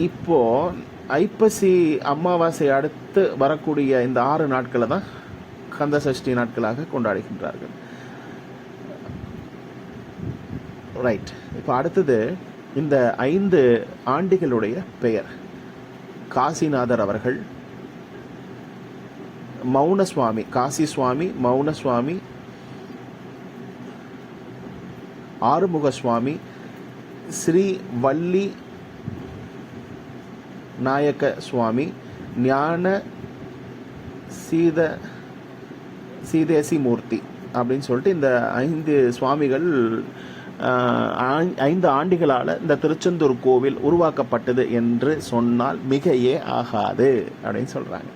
இப்போ ஐப்பசி அமாவாசை அடுத்து வரக்கூடிய இந்த 6 நாட்களை தான் கந்த சஷ்டி நாட்களாக கொண்டாடுகின்றார்கள். ரைட். இப்போ அடுத்தது இந்த 5 ஆண்டிகளுடைய பெயர். காசிநாதர் அவர்கள், மௌனசுவாமி, காசி சுவாமி, மௌனசுவாமி, ஆறுமுக சுவாமி, ஸ்ரீ வள்ளி நாயக்க சுவாமி, ஞான சீதேசி மூர்த்தி அப்படின்னு சொல்லிட்டு இந்த 5 சுவாமிகள் 5 ஆண்டிகளால இந்த திருச்செந்தூர் கோவில் உருவாக்கப்பட்டது என்று சொன்னால் மிகையே ஆகாது அப்படின்னு சொல்றாங்க.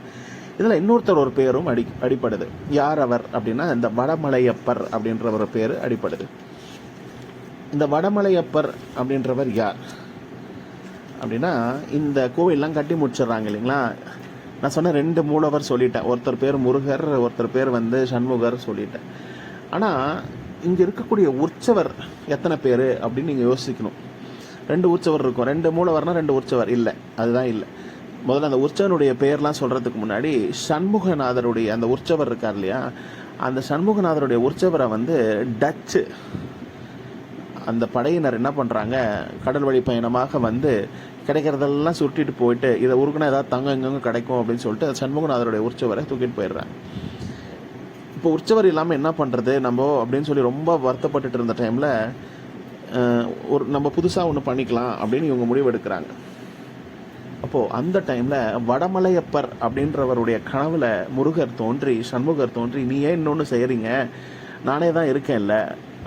இதுல இன்னொருத்தர் ஒரு பேரும் அடிப்படுது. யார் அவர் அப்படின்னா, இந்த வடமலையப்பர் அப்படின்ற ஒரு பேரு அடிப்படுது. இந்த வடமலையப்பர் அப்படின்றவர் யார் அப்படின்னா, இந்த கோவில்லாம் கட்டி முடிச்சிடறாங்க இல்லைங்களா. நான் சொன்ன 2 மூலவர் சொல்லிட்டேன். ஒருத்தர் பேர் முருகர், ஒருத்தர் பேர் வந்து சண்முகர் சொல்லிட்டேன். ஆனா இங்க இருக்கக்கூடிய உற்சவர் எத்தனை பேரு அப்படின்னு நீங்க யோசிக்கணும். 2 உற்சவர் இருக்கும். 2 மூலவர்னா 2 உற்சவர் இல்லை, அதுதான் இல்லை. முதல்ல அந்த உற்சவனுடைய பெயர்லாம் சொல்றதுக்கு முன்னாடி, சண்முகநாதருடைய அந்த உற்சவர் இருக்கார் இல்லையா, அந்த சண்முகநாதருடைய உற்சவரை வந்து டச்சு அந்த படையினர் என்ன பண்றாங்க, கடல் வழி பயணமாக வந்து கிடைக்கிறதெல்லாம் சுட்டிட்டு போயிட்டு, இதை ஊருக்குன்னா ஏதாவது தங்கம் எங்கெங்க கிடைக்கும் அப்படின்னு சொல்லிட்டு சண்முகநாதருடைய உற்சவரை தூக்கிட்டு போயிடுறாங்க. இப்போ உற்சவர் இல்லாமல் என்ன பண்ணுறது நம்ம அப்படின்னு சொல்லி ரொம்ப வருத்தப்பட்டுட்டு இருந்த டைமில் நம்ம புதுசாக ஒன்று பண்ணிக்கலாம் அப்படின்னு இவங்க முடிவு எடுக்கிறாங்க. அப்போது அந்த டைமில் வடமலையப்பர் அப்படின்றவருடைய கனவுல முருகர் தோன்றி, சண்முகர் தோன்றி, நீ ஏன் இன்னொன்று செய்கிறீங்க, நானே தான் இருக்கேன்ல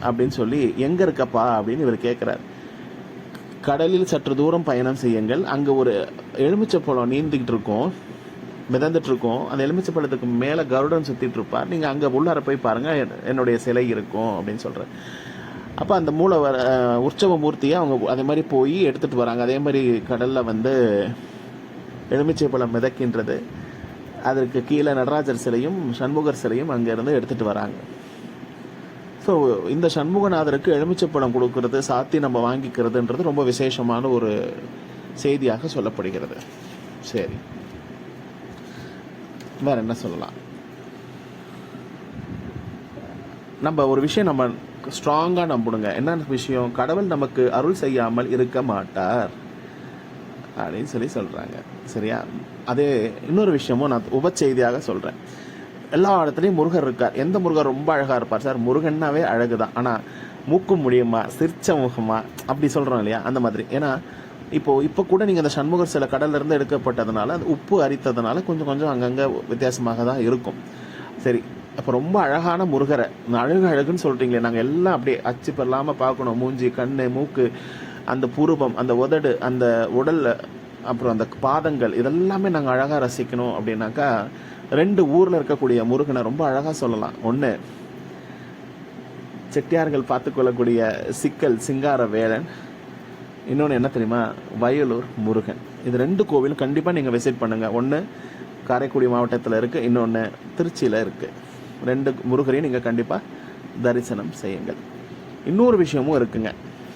அப்படின்னு சொல்லி, எங்கே இருக்கப்பா அப்படின்னு இவர் கேட்குறார். கடலில் சற்று தூரம் பயணம் செய்யுங்கள், அங்கே ஒரு எலுமிச்சை பழம் நீந்திக்கிட்டு இருக்கோம், மிதந்துட்டு இருக்கோம், அந்த எலுமிச்சை பழத்துக்கு மேலே கருடன் சுற்றிட்டு இருப்பார், நீங்கள் அங்கே உள்ளார போய் பாருங்கள், என்னுடைய சிலை இருக்கும் அப்படின்னு சொல்கிறேன். அப்போ அப்போ அந்த உற்சவ மூர்த்தியை அவங்க அதே மாதிரி போய் எடுத்துகிட்டு வராங்க. அதே மாதிரி கடலில் வந்து எலுமிச்சை பழம் மிதக்கின்றது. அதற்கு கீழே நடராஜர் சிலையும் சண்முகர் சிலையும் அங்கேருந்து எடுத்துகிட்டு வராங்க. ஸோ இந்த சண்முகநாதருக்கு எலுமிச்சப்பழம் கொடுக்கறது, சாத்தி நம்ம வாங்கிக்கிறதுன்றது ரொம்ப விசேஷமான ஒரு செய்தியாக சொல்லப்படுகிறது. சரி, வேற என்ன சொல்லலாம்? நம்ம ஒரு விஷயம் நம்ம ஸ்ட்ராங்காக நம்பணுங்க. என்ன விஷயம்? கடவுள் நமக்கு அருள் செய்யாமல் இருக்க மாட்டார் அப்படின்னு சொல்கிறாங்க. சரியா? அதே இன்னொரு விஷயமும் நான் உபச்செய்தியாக சொல்கிறேன். எல்லா இடத்துலையும் முருகர் இருக்கார். எந்த முருகர் ரொம்ப அழகாக இருப்பார் சார்? முருகன்னாவே அழகு தான். ஆனால் மூக்கு முடியுமா, சிரிச்ச முகமா, அப்படி சொல்கிறோம் இல்லையா? அந்த மாதிரி. ஏன்னா இப்போ கூட நீங்கள் அந்த சண்முகர் சில கடல்லேருந்து எடுக்கப்பட்டதுனால அந்த உப்பு அரித்ததுனால கொஞ்சம் அங்கங்கே வித்தியாசமாக தான் இருக்கும். சரி, அப்போ ரொம்ப அழகான முருகரை அழகுன்னு சொல்கிறீங்களே, நாங்கள் எல்லாம் அப்படியே அச்சு பெறலாமல் பார்க்கணும். மூஞ்சி, கண், மூக்கு, அந்த புருவம், அந்த உதடு, அந்த உடல், அப்புறம் அந்த பாதங்கள், இதெல்லாமே நாங்கள் அழகாக ரசிக்கணும் அப்படின்னாக்கா 2 ஊரில் இருக்கக்கூடிய முருகனை ரொம்ப அழகாக சொல்லலாம். ஒன்று, செட்டியார்கள் பார்த்துக்கொள்ளக்கூடிய சிக்கல் சிங்கார வேலன். இன்னொன்று என்ன தெரியுமா? வயலூர் முருகன். இது 2 கோவிலும் கண்டிப்பாக நீங்கள் விசிட் பண்ணுங்கள். ஒன்று காரைக்குடி மாவட்டத்தில் இருக்குது, இன்னொன்று திருச்சியில் இருக்குது. 2 முருகரையும் நீங்கள் கண்டிப்பாக தரிசனம் செய்யுங்கள். இன்னொரு விஷயமும் இருக்குங்க.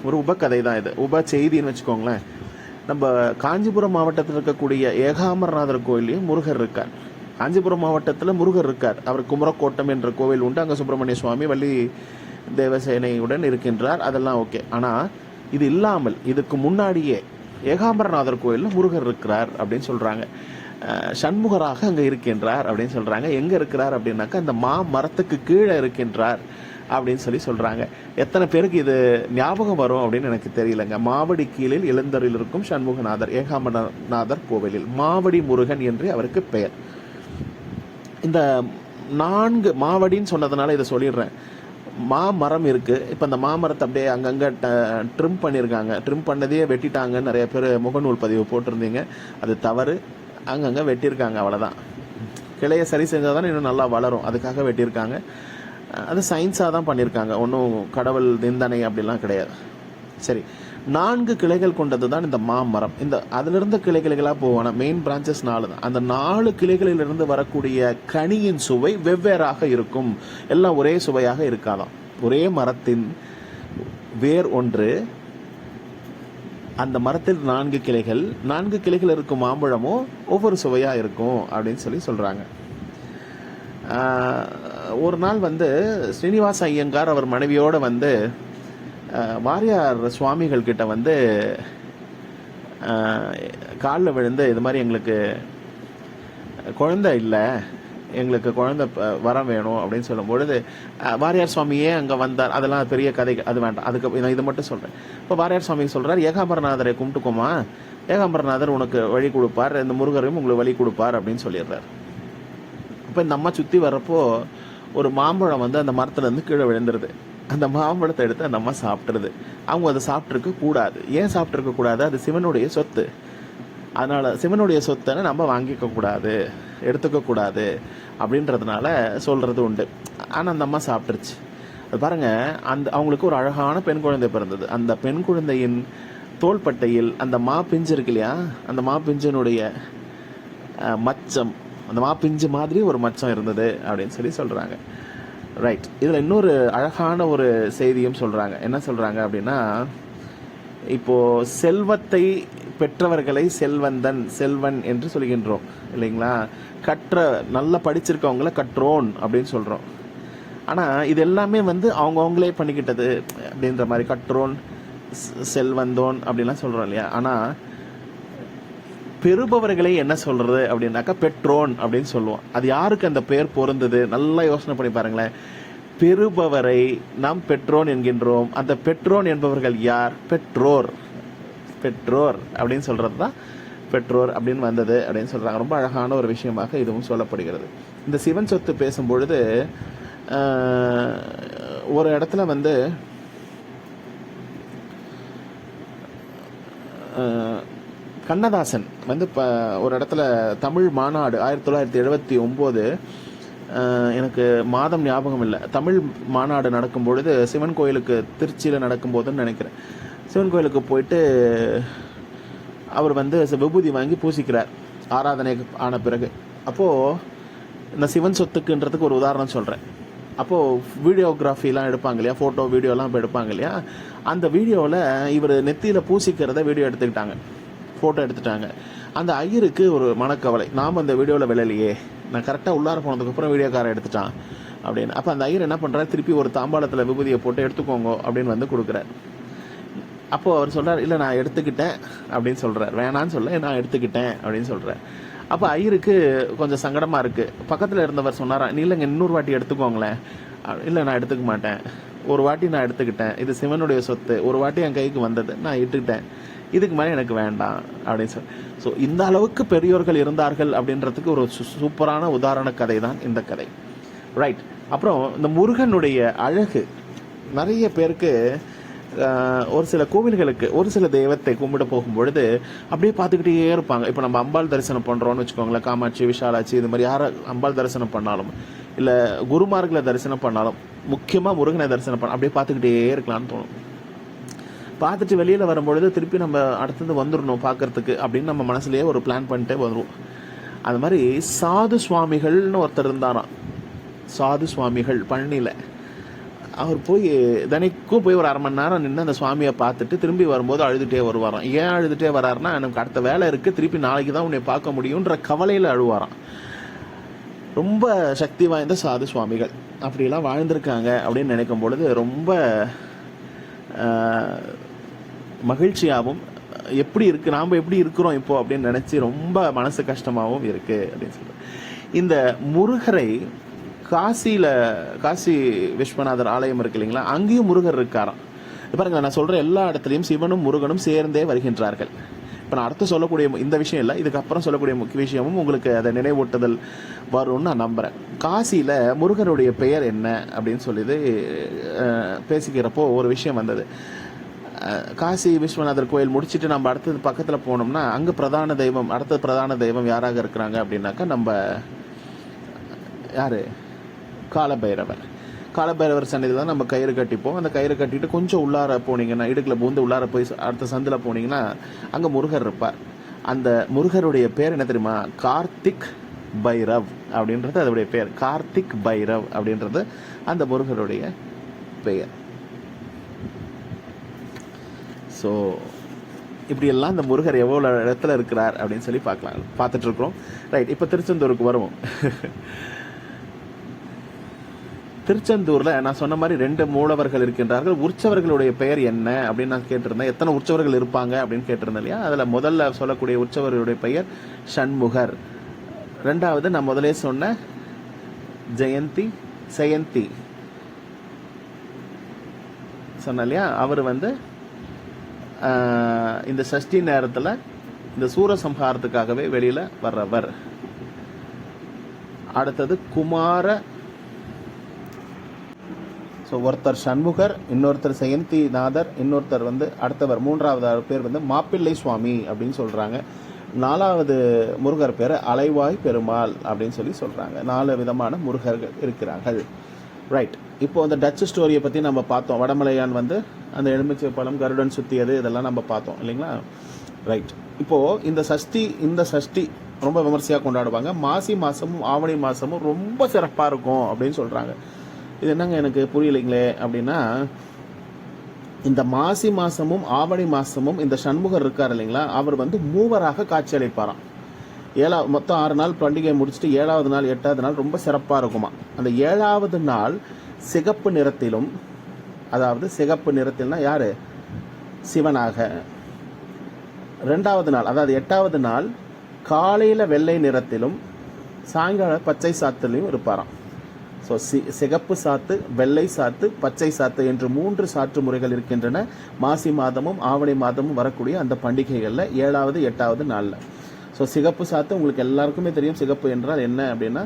ஒரு உபகதை தான் இது, உப செய்தின்னு வச்சுக்கோங்களேன். நம்ம காஞ்சிபுரம் மாவட்டத்தில் இருக்கக்கூடிய ஏகாம்பரநாதர் கோயிலையும் முருகர் இருக்கார். காஞ்சிபுரம் மாவட்டத்தில் முருகர் இருக்கார். அவர் குமரக்கோட்டம் என்ற கோவில் உண்டு. அங்கே சுப்பிரமணிய சுவாமி வள்ளி தேவசேனையுடன் இருக்கின்றார். அதெல்லாம் ஓகே. ஆனால் இது இல்லாமல் இதுக்கு முன்னாடியே ஏகாம்பரநாதர் கோயிலில் முருகர் இருக்கிறார் அப்படின்னு சொல்கிறாங்க. சண்முகராக அங்கே இருக்கின்றார் அப்படின்னு சொல்கிறாங்க. எங்கே இருக்கிறார் அப்படின்னாக்கா அந்த மரத்துக்கு கீழே இருக்கின்றார் அப்படின்னு சொல்கிறாங்க. எத்தனை பேருக்கு இது ஞாபகம் வரும் அப்படின்னு எனக்கு தெரியலங்க. மாவடி கீழில் எழுந்தரில் இருக்கும் சண்முகநாதர் ஏகாம்பரநாதர் கோவிலில் மாவடி முருகன் என்று அவருக்கு பெயர். இந்த 4 மாவடின்னு சொன்னதுனால இதை சொல்லிடுறேன். மாமரம் இருக்குது. இப்போ அந்த மாமரத்தை அப்படியே அங்கங்கே ட்ரிம் பண்ணியிருக்காங்க. ட்ரிம் பண்ணதையே வெட்டிட்டாங்கன்னு நிறைய பேர் முகநூல் பதிவு போட்டிருந்தீங்க. அது தவறு. அங்கங்கே வெட்டியிருக்காங்க, அவ்வளோதான். கிளையை சரி செஞ்சால் தானே இன்னும் நல்லா வளரும். அதுக்காக வெட்டியிருக்காங்க. அது சயின்ஸாக தான் பண்ணியிருக்காங்க. ஒன்றும் கடவுள் நிந்தனை அப்படிலாம் கிடையாது. சரி, 4 கிளைகள் கொண்டது தான் இந்த மாமரம். அதிலிருந்து கிளைகளாக போவான மெயின் பிரான்ச்சஸ் 4 தான். அந்த 4 கிளைகளிலிருந்து வரக்கூடிய கனியின் சுவை வெவ்வேறாக இருக்கும். எல்லாம் ஒரே சுவையாக இருக்காதாம். ஒரே மரத்தின் வேர் ஒன்று. அந்த மரத்தில் 4 கிளைகள். 4 கிளைகள் இருக்கும் மாம்பழமும் ஒவ்வொரு சுவையாக இருக்கும் அப்படின்னு சொல்கிறாங்க. ஒரு நாள் வந்து ஸ்ரீனிவாச ஐயங்கார் அவர் மனைவியோடு வந்து வாரியார் சுவாமிகள் கிட்ட வந்து காலில் விழுந்து இது மாதிரி எங்களுக்கு குழந்தை இல்லை, எங்களுக்கு குழந்தை வரம் வேணும் அப்படின்னு சொல்லும் பொழுது வாரியார் சுவாமியே அங்கே வந்தார். அதெல்லாம் பெரிய கதை, அது வேண்டாம். அதுக்கு நான் இது மட்டும் சொல்கிறேன். இப்போ வாரியார் சுவாமி சொல்கிறார், ஏகாம்பரநாதரை கும்பிட்டுக்கோமா, ஏகாம்பரநாதர் உனக்கு வழி கொடுப்பார், இந்த முருகரையும் உங்களுக்கு வழி கொடுப்பார் அப்படின்னு சொல்லிடுறார். இப்போ இந்த அம்மா சுற்றி வர்றப்போ ஒரு மாம்பழம் வந்து அந்த மரத்துலேருந்து கீழே விழுந்துருது. அந்த மாம்பழத்தை எடுத்து அந்த அம்மா சாப்பிட்ருது. அவங்க அதை சாப்பிட்ருக்க கூடாது. ஏன் சாப்பிட்ருக்க கூடாது? அது சிவனுடைய சொத்து. அதனால் சிவனுடைய சொத்தை நம்ம வாங்கிக்க கூடாது, எடுத்துக்க கூடாது அப்படின்றதுனால சொல்கிறது உண்டு. ஆனால் அந்த அம்மா சாப்பிட்ருச்சு. அது பாருங்கள், அவங்களுக்கு ஒரு அழகான பெண் குழந்தை பிறந்தது. அந்த பெண் குழந்தையின் தோள்பட்டையில் அந்த மா பிஞ்சு இருக்கு இல்லையா, அந்த மா பிஞ்சினுடைய மச்சம், அந்த மா பிஞ்சு மாதிரி ஒரு மச்சம் இருந்தது அப்படின்னு சொல்கிறாங்க. ரைட். இதில் இன்னொரு அழகான ஒரு செய்தியும் சொல்கிறாங்க. என்ன சொல்கிறாங்க அப்படின்னா, இப்போது செல்வத்தை பெற்றவர்களை செல்வன் என்று சொல்கின்றோம் இல்லைங்களா? நல்லா படிச்சிருக்கவங்கள கற்றோன் அப்படின்னு சொல்கிறோம். ஆனால் இது எல்லாமே வந்து அவங்களே பண்ணிக்கிட்டது அப்படின்ற மாதிரி கற்றோன் செல்வந்தோன் அப்படின்லாம் சொல்கிறோம் இல்லையா? ஆனால் பெறுபவர்களை என்ன சொல்றது அப்படின்னாக்கா பெற்றோன் அப்படின்னு சொல்லுவோம். அது யாருக்கு அந்த பெயர் பொருந்தது? நல்லா யோசனை பண்ணி பாருங்களேன். பெறுபவரை நாம் பெற்றோன் என்கின்றோம். அந்த பெற்றோன் என்பவர்கள் யார்? பெற்றோர் அப்படின்னு சொல்றது தான் பெற்றோர் அப்படின்னு வந்தது அப்படின்னு சொல்றாங்க. ரொம்ப அழகான ஒரு விஷயமாக இதுவும் சொல்லப்படுகிறது. இந்த சிவன் சொத்து பேசும்பொழுது ஒரு இடத்துல வந்து கண்ணதாசன் வந்து ஒரு இடத்துல தமிழ் மாநாடு 1979 எனக்கு மாதம் ஞாபகம் இல்லை, தமிழ் மாநாடு நடக்கும் பொழுது சிவன் கோயிலுக்கு திருச்சியில் நடக்கும்போதுன்னு நினைக்கிறேன். சிவன் கோயிலுக்கு போயிட்டு அவர் வந்து விபூதி வாங்கி பூசிக்கிறார் ஆராதனை ஆன பிறகு. அப்போது இந்த சிவன் சொத்துக்குன்றதுக்கு ஒரு உதாரணம் சொல்கிறேன். அப்போது வீடியோகிராஃபிலாம் எடுப்பாங்க இல்லையா, ஃபோட்டோ வீடியோலாம் இப்போ எடுப்பாங்க இல்லையா, அந்த வீடியோவில் இவர் நெத்தியில் பூசிக்கிறத வீடியோ எடுத்துக்கிட்டாங்க, ஃபோட்டோ எடுத்துட்டாங்க. அந்த ஐயருக்கு ஒரு மனக்கவலை, நாம் அந்த வீடியோவில் விழலையே, நான் கரெக்டாக உள்ளார போனதுக்கப்புறம் வீடியோக்காரை எடுத்துட்டான் அப்படின்னு. அப்போ அந்த ஐயர் என்ன பண்ணுறாரு, திருப்பி ஒரு தாம்பாளத்தில் விபூதியை போட்டு எடுத்துக்கோங்க அப்படின்னு வந்து கொடுக்குறார். அப்போது அவர் சொல்கிறார், இல்லை நான் எடுத்துக்கிட்டேன் அப்படின்னு சொல்கிறார், வேணான்னு சொல்ல நான் எடுத்துக்கிட்டேன் அப்படின்னு சொல்கிறார். அப்போ ஐயருக்கு கொஞ்சம் சங்கடமாக இருக்குது. பக்கத்தில் இருந்தவர் சொன்னாரா, நீ இல்லைங்க இன்னொரு வாட்டி எடுத்துக்கோங்களேன். இல்லை நான் எடுத்துக்க மாட்டேன், ஒரு வாட்டி நான் எடுத்துக்கிட்டேன், இது சிவனுடைய சொத்து, ஒரு வாட்டி என் கைக்கு வந்தது, நான் எடுத்துக்கிட்டேன், இதுக்கு மேலே எனக்கு வேண்டாம் அப்படின்னு சொல்லி. ஸோ இந்த அளவுக்கு பெரியோர்கள் இருந்தார்கள் அப்படின்றதுக்கு ஒரு சூப்பரான உதாரண கதை தான் இந்த கதை. ரைட். அப்புறம் இந்த முருகனுடைய அழகு நிறைய பேருக்கு ஒரு சில கோவில்களுக்கு ஒரு சில தெய்வத்தை கும்பிட போகும்பொழுது அப்படியே பார்த்துக்கிட்டே இருப்பாங்க. இப்போ நம்ம அம்பாள் தரிசனம் பண்ணுறோன்னு வச்சுக்கோங்களேன், காமாட்சி, விஷாலாட்சி, இது மாதிரி யாரை அம்பாள் தரிசனம் பண்ணாலும், இல்லை குருமார்களை தரிசனம் பண்ணாலும், முக்கியமாக முருகனை தரிசனம் பண்ண அப்படியே பார்த்துக்கிட்டே இருக்கலாம்னு தோணும். பார்த்துட்டு வெளியில் வரும்பொழுது திருப்பி நம்ம அடுத்தது வந்துடணும் பார்க்கறதுக்கு அப்படின்னு நம்ம மனசுலேயே ஒரு பிளான் பண்ணிட்டே வருவோம். அது மாதிரி சாது சுவாமிகள்னு ஒருத்தர் இருந்தாராம். சாது சுவாமிகள் பழனியில். அவர் போய் தினைக்கும் போய் ஒரு 1/2 மணி நேரம் நின்று அந்த சுவாமியை பார்த்துட்டு திரும்பி வரும்போது அழுதுகிட்டே வருவாராம். ஏன் அழுதுகிட்டே வராருன்னா, எனக்கு அடுத்த வேலை இருக்குது, திருப்பி நாளைக்கு தான் உன்னை பார்க்க முடியுன்ற கவலையில் அழுவாராம். ரொம்ப சக்தி வாய்ந்த சாது சுவாமிகள் அப்படிலாம் வாழ்ந்திருக்காங்க அப்படின்னு நினைக்கும் பொழுது ரொம்ப மகிழ்ச்சியாகவும், எப்படி இருக்குது நாம் எப்படி இருக்கிறோம் இப்போ அப்படின்னு நினச்சி ரொம்ப மனசு கஷ்டமாகவும் இருக்குது அப்படின்னு சொல்கிறேன். இந்த முருகரை காசி விஸ்வநாதர் ஆலயம் இருக்கு இல்லைங்களா, அங்கேயும் முருகர் இருக்காராம். பாருங்க, நான் சொல்கிற எல்லா இடத்துலையும் சிவனும் முருகனும் சேர்ந்தே வருகின்றார்கள். இப்போ நான் அடுத்து சொல்லக்கூடிய இந்த விஷயம் இல்லை, இதுக்கப்புறம் சொல்லக்கூடிய முக்கிய விஷயமும் உங்களுக்கு அதை நினைவூட்டுதல் வரும்னு நான் நம்புகிறேன். காசியில் முருகனுடைய பெயர் என்ன அப்படின்னு சொல்லி பேசிக்கிறப்போ ஒரு விஷயம் வந்தது. காசி விஸ்வநாதர் கோயில் முடிச்சுட்டு நம்ம அடுத்தது பக்கத்தில் போனோம்னா அங்கே அடுத்த பிரதான தெய்வம் யாராக இருக்கிறாங்க அப்படின்னாக்கா நம்ம யார், காலபைரவர் சன்னிதியில் தான் நம்ம கயிறு கட்டிப்போம். அந்த கயிறு கட்டிட்டு கொஞ்சம் உள்ளார போனீங்கன்னா, இடுக்கில் பூந்து உள்ளார போய் அடுத்த சந்தில் போனீங்கன்னா அங்கே முருகர் இருப்பார். அந்த முருகருடைய பேர் என்ன தெரியுமா, கார்த்திக் பைரவ் அப்படின்றது அதோடைய பேர். கார்த்திக் பைரவ் அப்படின்றது அந்த முருகருடைய பெயர். ஸோ இப்படியெல்லாம் இந்த முருகர் எவ்வளோ இடத்துல இருக்கிறார் அப்படின்னு சொல்லி பார்த்துட்டு இருக்கிறோம். ரைட். இப்போ திருச்செந்தூருக்கு வருவோம். திருச்செந்தூரில் நான் சொன்ன மாதிரி 2 மூலவர்கள் இருக்கின்றார்கள். உற்சவர்களுடைய பெயர் என்ன அப்படின்னு நான் கேட்டிருந்தேன். எத்தனை உற்சவர்கள் இருப்பாங்க அப்படின்னு கேட்டிருந்தேன் இல்லையா. அதில் முதல்ல சொல்லக்கூடிய உற்சவர்களுடைய பெயர் ஷண்முகர். 2வது நான் முதலே சொன்ன ஜெயந்தி சொன்ன இல்லையா, அவர் வந்து இந்த சஷ்டி நேரத்தில் இந்த சூரசம்ஹாரத்துக்காகவே வெளியில் வர்றவர். அடுத்தது குமார. ஸோ ஒருத்தர் சண்முகர், இன்னொருத்தர் ஜெயந்திநாதர், இன்னொருத்தர் வந்து அடுத்தவர் 3வது பேர் வந்து மாப்பிள்ளை சுவாமி அப்படின்னு சொல்கிறாங்க. 4வது முருகர் பேர் அலைவாய் பெருமாள் அப்படின்னு சொல்லி சொல்கிறாங்க. 4 விதமான முருகர்கள் இருக்கிறார்கள். ரைட். இப்போ அந்த டச்சு ஸ்டோரியை பற்றி நம்ம பார்த்தோம். வடமலையான் வந்து அந்த எலுமிச்சை பழம் கருடன் சுற்றியது இதெல்லாம் நம்ம பார்த்தோம் இல்லைங்களா. ரைட். இப்போது இந்த சஷ்டி ரொம்ப விமர்சையாக கொண்டாடுவாங்க. மாசி மாதமும் ஆவணி மாதமும் ரொம்ப சிறப்பாக இருக்கும் அப்படின்னு சொல்கிறாங்க. இது என்னங்க எனக்கு புரியலைங்களே அப்படின்னா, இந்த மாசி மாதமும் ஆவணி மாதமும் இந்த சண்முகர் இருக்கார் இல்லைங்களா, அவர் வந்து மூவராக காட்சியளிப்பாராம். மொத்தம் 6 நாள் பண்டிகை முடிச்சுட்டு 7வது நாள் 8வது நாள் ரொம்ப சிறப்பாக இருக்குமா. அந்த 7வது நாள் சிகப்பு நிறத்திலும், அதாவது சிகப்பு நிறத்தில்னா யார், சிவனாக. 2வது நாள் அதாவது 8வது நாள் காலையில் வெள்ளை நிறத்திலும் சாயங்காலம் பச்சை சாத்துலையும் இருப்பாராம். ஸோ சிகப்பு சாத்து, வெள்ளை சாத்து, பச்சை சாத்து என்று 3 சாற்று முறைகள் இருக்கின்றன மாசி மாதமும் ஆவணி மாதமும் வரக்கூடிய அந்த பண்டிகைகளில் 7வது 8வது நாளில். ஸோ சிகப்பு சாத்து உங்களுக்கு எல்லாருக்குமே தெரியும். சிகப்பு என்றால் என்ன அப்படின்னா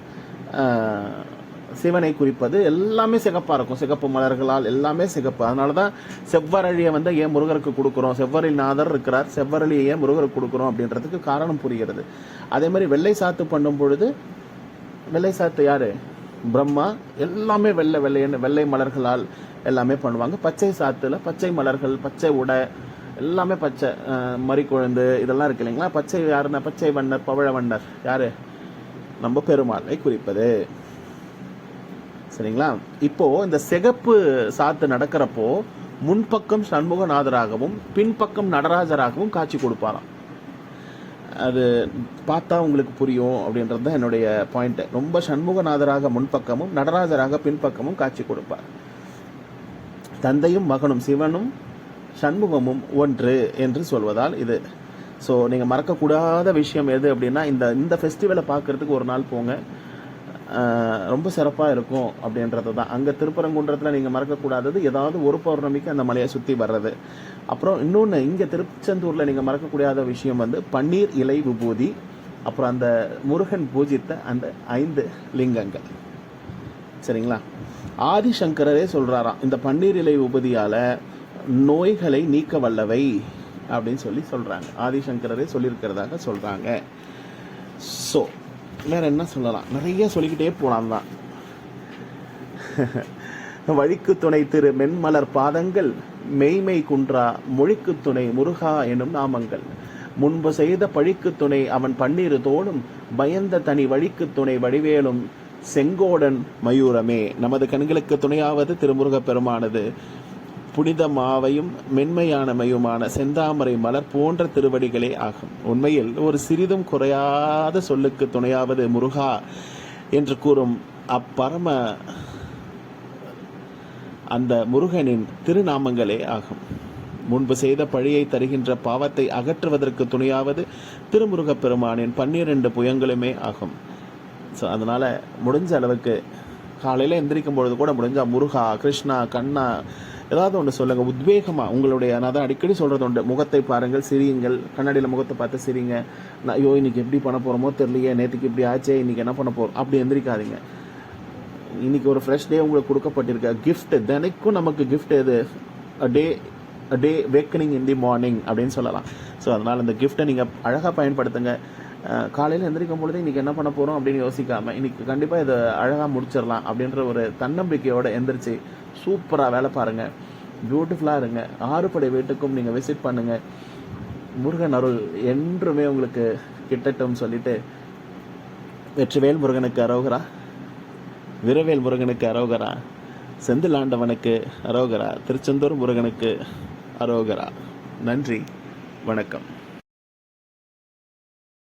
சிவனை குறிப்பது. எல்லாமே சிகப்பாக இருக்கும், சிகப்பு மலர்களால் எல்லாமே சிகப்பு. அதனால தான் செவ்வரளியை வந்து ஏன் முருகருக்கு கொடுக்குறோம், செவ்வரளி நாதர் இருக்கிறார், செவ்வரளியை ஏன் முருகருக்கு கொடுக்குறோம் அப்படின்றதுக்கு காரணம் புரிகிறது. அதே மாதிரி வெள்ளை சாத்து பண்ணும் பொழுது, வெள்ளை சாத்து யார், பிரம்மா எல்லாமே வெள்ளை வெள்ளைன்னு வெள்ளை மலர்களால் எல்லாமே பண்ணுவாங்க. பச்சை சாத்துல பச்சை மலர்கள், பச்சை உடை, எல்லாமே பச்சை, மறிக்குழந்து இதெல்லாம் இருக்கு இல்லைங்களா. பச்சை யாருன்னா பச்சை வண்ணர், பவழ வண்ணர் யாரு? நம்ம பெருமாளை குறிப்பது. சரிங்களா. இப்போ இந்த சிகப்பு சாத்து நடக்கிறப்போ முன்பக்கம் சண்முகநாதராகவும் பின்பக்கம் நடராஜராகவும் காட்சி கொடுப்பாராம். அது பார்த்தா உங்களுக்கு புரியும் அப்படின்றது தான் என்னுடைய பாயிண்ட். ரொம்ப சண்முகநாதராக முன்பக்கமும் நடராஜராக பின்பக்கமும் காட்சி கொடுப்பார். தந்தையும் மகனும் சிவனும் சண்முகமும் ஒன்று என்று சொல்வதால் இது. ஸோ நீங்கள் மறக்கக்கூடாத விஷயம் எது அப்படின்னா, இந்த ஃபெஸ்டிவலை பார்க்கறதுக்கு ஒரு நாள் போங்க, ரொம்ப சிறப்பாக இருக்கும் அப்படின்றது தான். அங்கே திருப்பரங்குன்றத்தில் நீங்கள் மறக்கக்கூடாதது ஏதாவது ஒரு பௌர்ணமிக்கு அந்த மலையை சுற்றி வர்றது. அப்புறம் இன்னொன்று, இங்கே திருச்செந்தூரில் நீங்கள் மறக்கக்கூடாத விஷயம் வந்து பன்னீர் இலை விபூதி, அப்புறம் அந்த முருகன் பூஜித்த அந்த 5 லிங்கங்கள். சரிங்களா. ஆதிசங்கரரே சொல்கிறாராம், இந்த பன்னீர் இலை விபூதியால் நோய்களை நீக்க வல்லவை அப்படின்னு சொல்கிறாங்க. ஆதிசங்கரரே சொல்லியிருக்கிறதாக சொல்கிறாங்க. ஸோ வேற என்ன சொல்லலாம், நிறைய சொல்லிக்கிட்டே போலாம் தான். வழிக்கு துணை திரு மென்மலர் பாதங்கள், மெய்மை குன்றா மொழிக்கு துணை முருகா எனும் நாமங்கள், முன்பு செய்த பழிக்கு துணை அவன் பன்னீரு தோளும், பயந்த தனி வழிக்கு துணை வடிவேலும் செங்கோடன் மயூரமே. நமது கண்களுக்கு துணையாவது திருமுருக பெருமானது புனிதமாவையும் மென்மையானமையுமான செந்தாமரை மலர் போன்ற திருவடிகளே ஆகும். உண்மையில் ஒரு சிறிதும் குறையாத சொல்லுக்கு துணையாவது முருகா என்று கூறும் அப்பரம அந்த முருகனின் திருநாமங்களே ஆகும். முன்பு செய்த பழியை தருகின்ற பாவத்தை அகற்றுவதற்கு துணையாவது திருமுருகப் பெருமானின் 12 புயங்களுமே ஆகும். ஸோ அதனால் முடிஞ்ச அளவுக்கு காலையில் எந்திரிக்கும் பொழுது கூட முடிஞ்சா முருகா, கிருஷ்ணா, கண்ணா ஏதாவது ஒன்று சொல்லுங்கள். உத்வேகமாக உங்களுடைய, நான் தான் அடிக்கடி சொல்கிறது உண்டு, முகத்தை பாருங்கள், சிரியுங்கள், கண்ணாடியில் முகத்தை பார்த்து சிரிங்க. ஐயோ இன்னைக்கு எப்படி பண்ண போகிறோமோ தெரியலையே, நேற்றுக்கு இப்படி ஆச்சே, இன்றைக்கி என்ன பண்ண போகிறோம் அப்படி எந்திரிக்காதீங்க. இன்றைக்கி ஒரு ஃப்ரெஷ் டே உங்களுக்கு கொடுக்கப்பட்டிருக்க கிஃப்ட். தினைக்கும் நமக்கு கிஃப்ட் எது? அ டே வேக்கனிங் இன் தி மார்னிங் அப்படின்னு சொல்லலாம். ஸோ அதனால் அந்த கிஃப்ட்டை நீங்கள் அழகாக பயன்படுத்துங்க. காலையில் எந்திரிக்கும் பொழுது இன்றைக்கி என்ன பண்ண போகிறோம் அப்படின்னு யோசிக்காமல் இன்றைக்கி கண்டிப்பாக இதை அழகாக முடிச்சிடலாம் அப்படின்ற ஒரு தன்னம்பிக்கையோடு எந்திரிச்சு சூப்பராக வேலை பாருங்கள், பியூட்டிஃபுல்லாக இருங்க. 6 படை வீட்டுக்கும் நீங்கள் விசிட் பண்ணுங்கள். முருகன் அருள் என்றுமே உங்களுக்கு கிட்டட்டும் சொல்லிட்டு, வெற்றிவேல் முருகனுக்கு அரோகரா, வீரவேல் முருகனுக்கு அரோகரா, செந்தில் ஆண்டவனுக்கு அரோகரா, திருச்செந்தூர் முருகனுக்கு அரோகரா. நன்றி, வணக்கம்.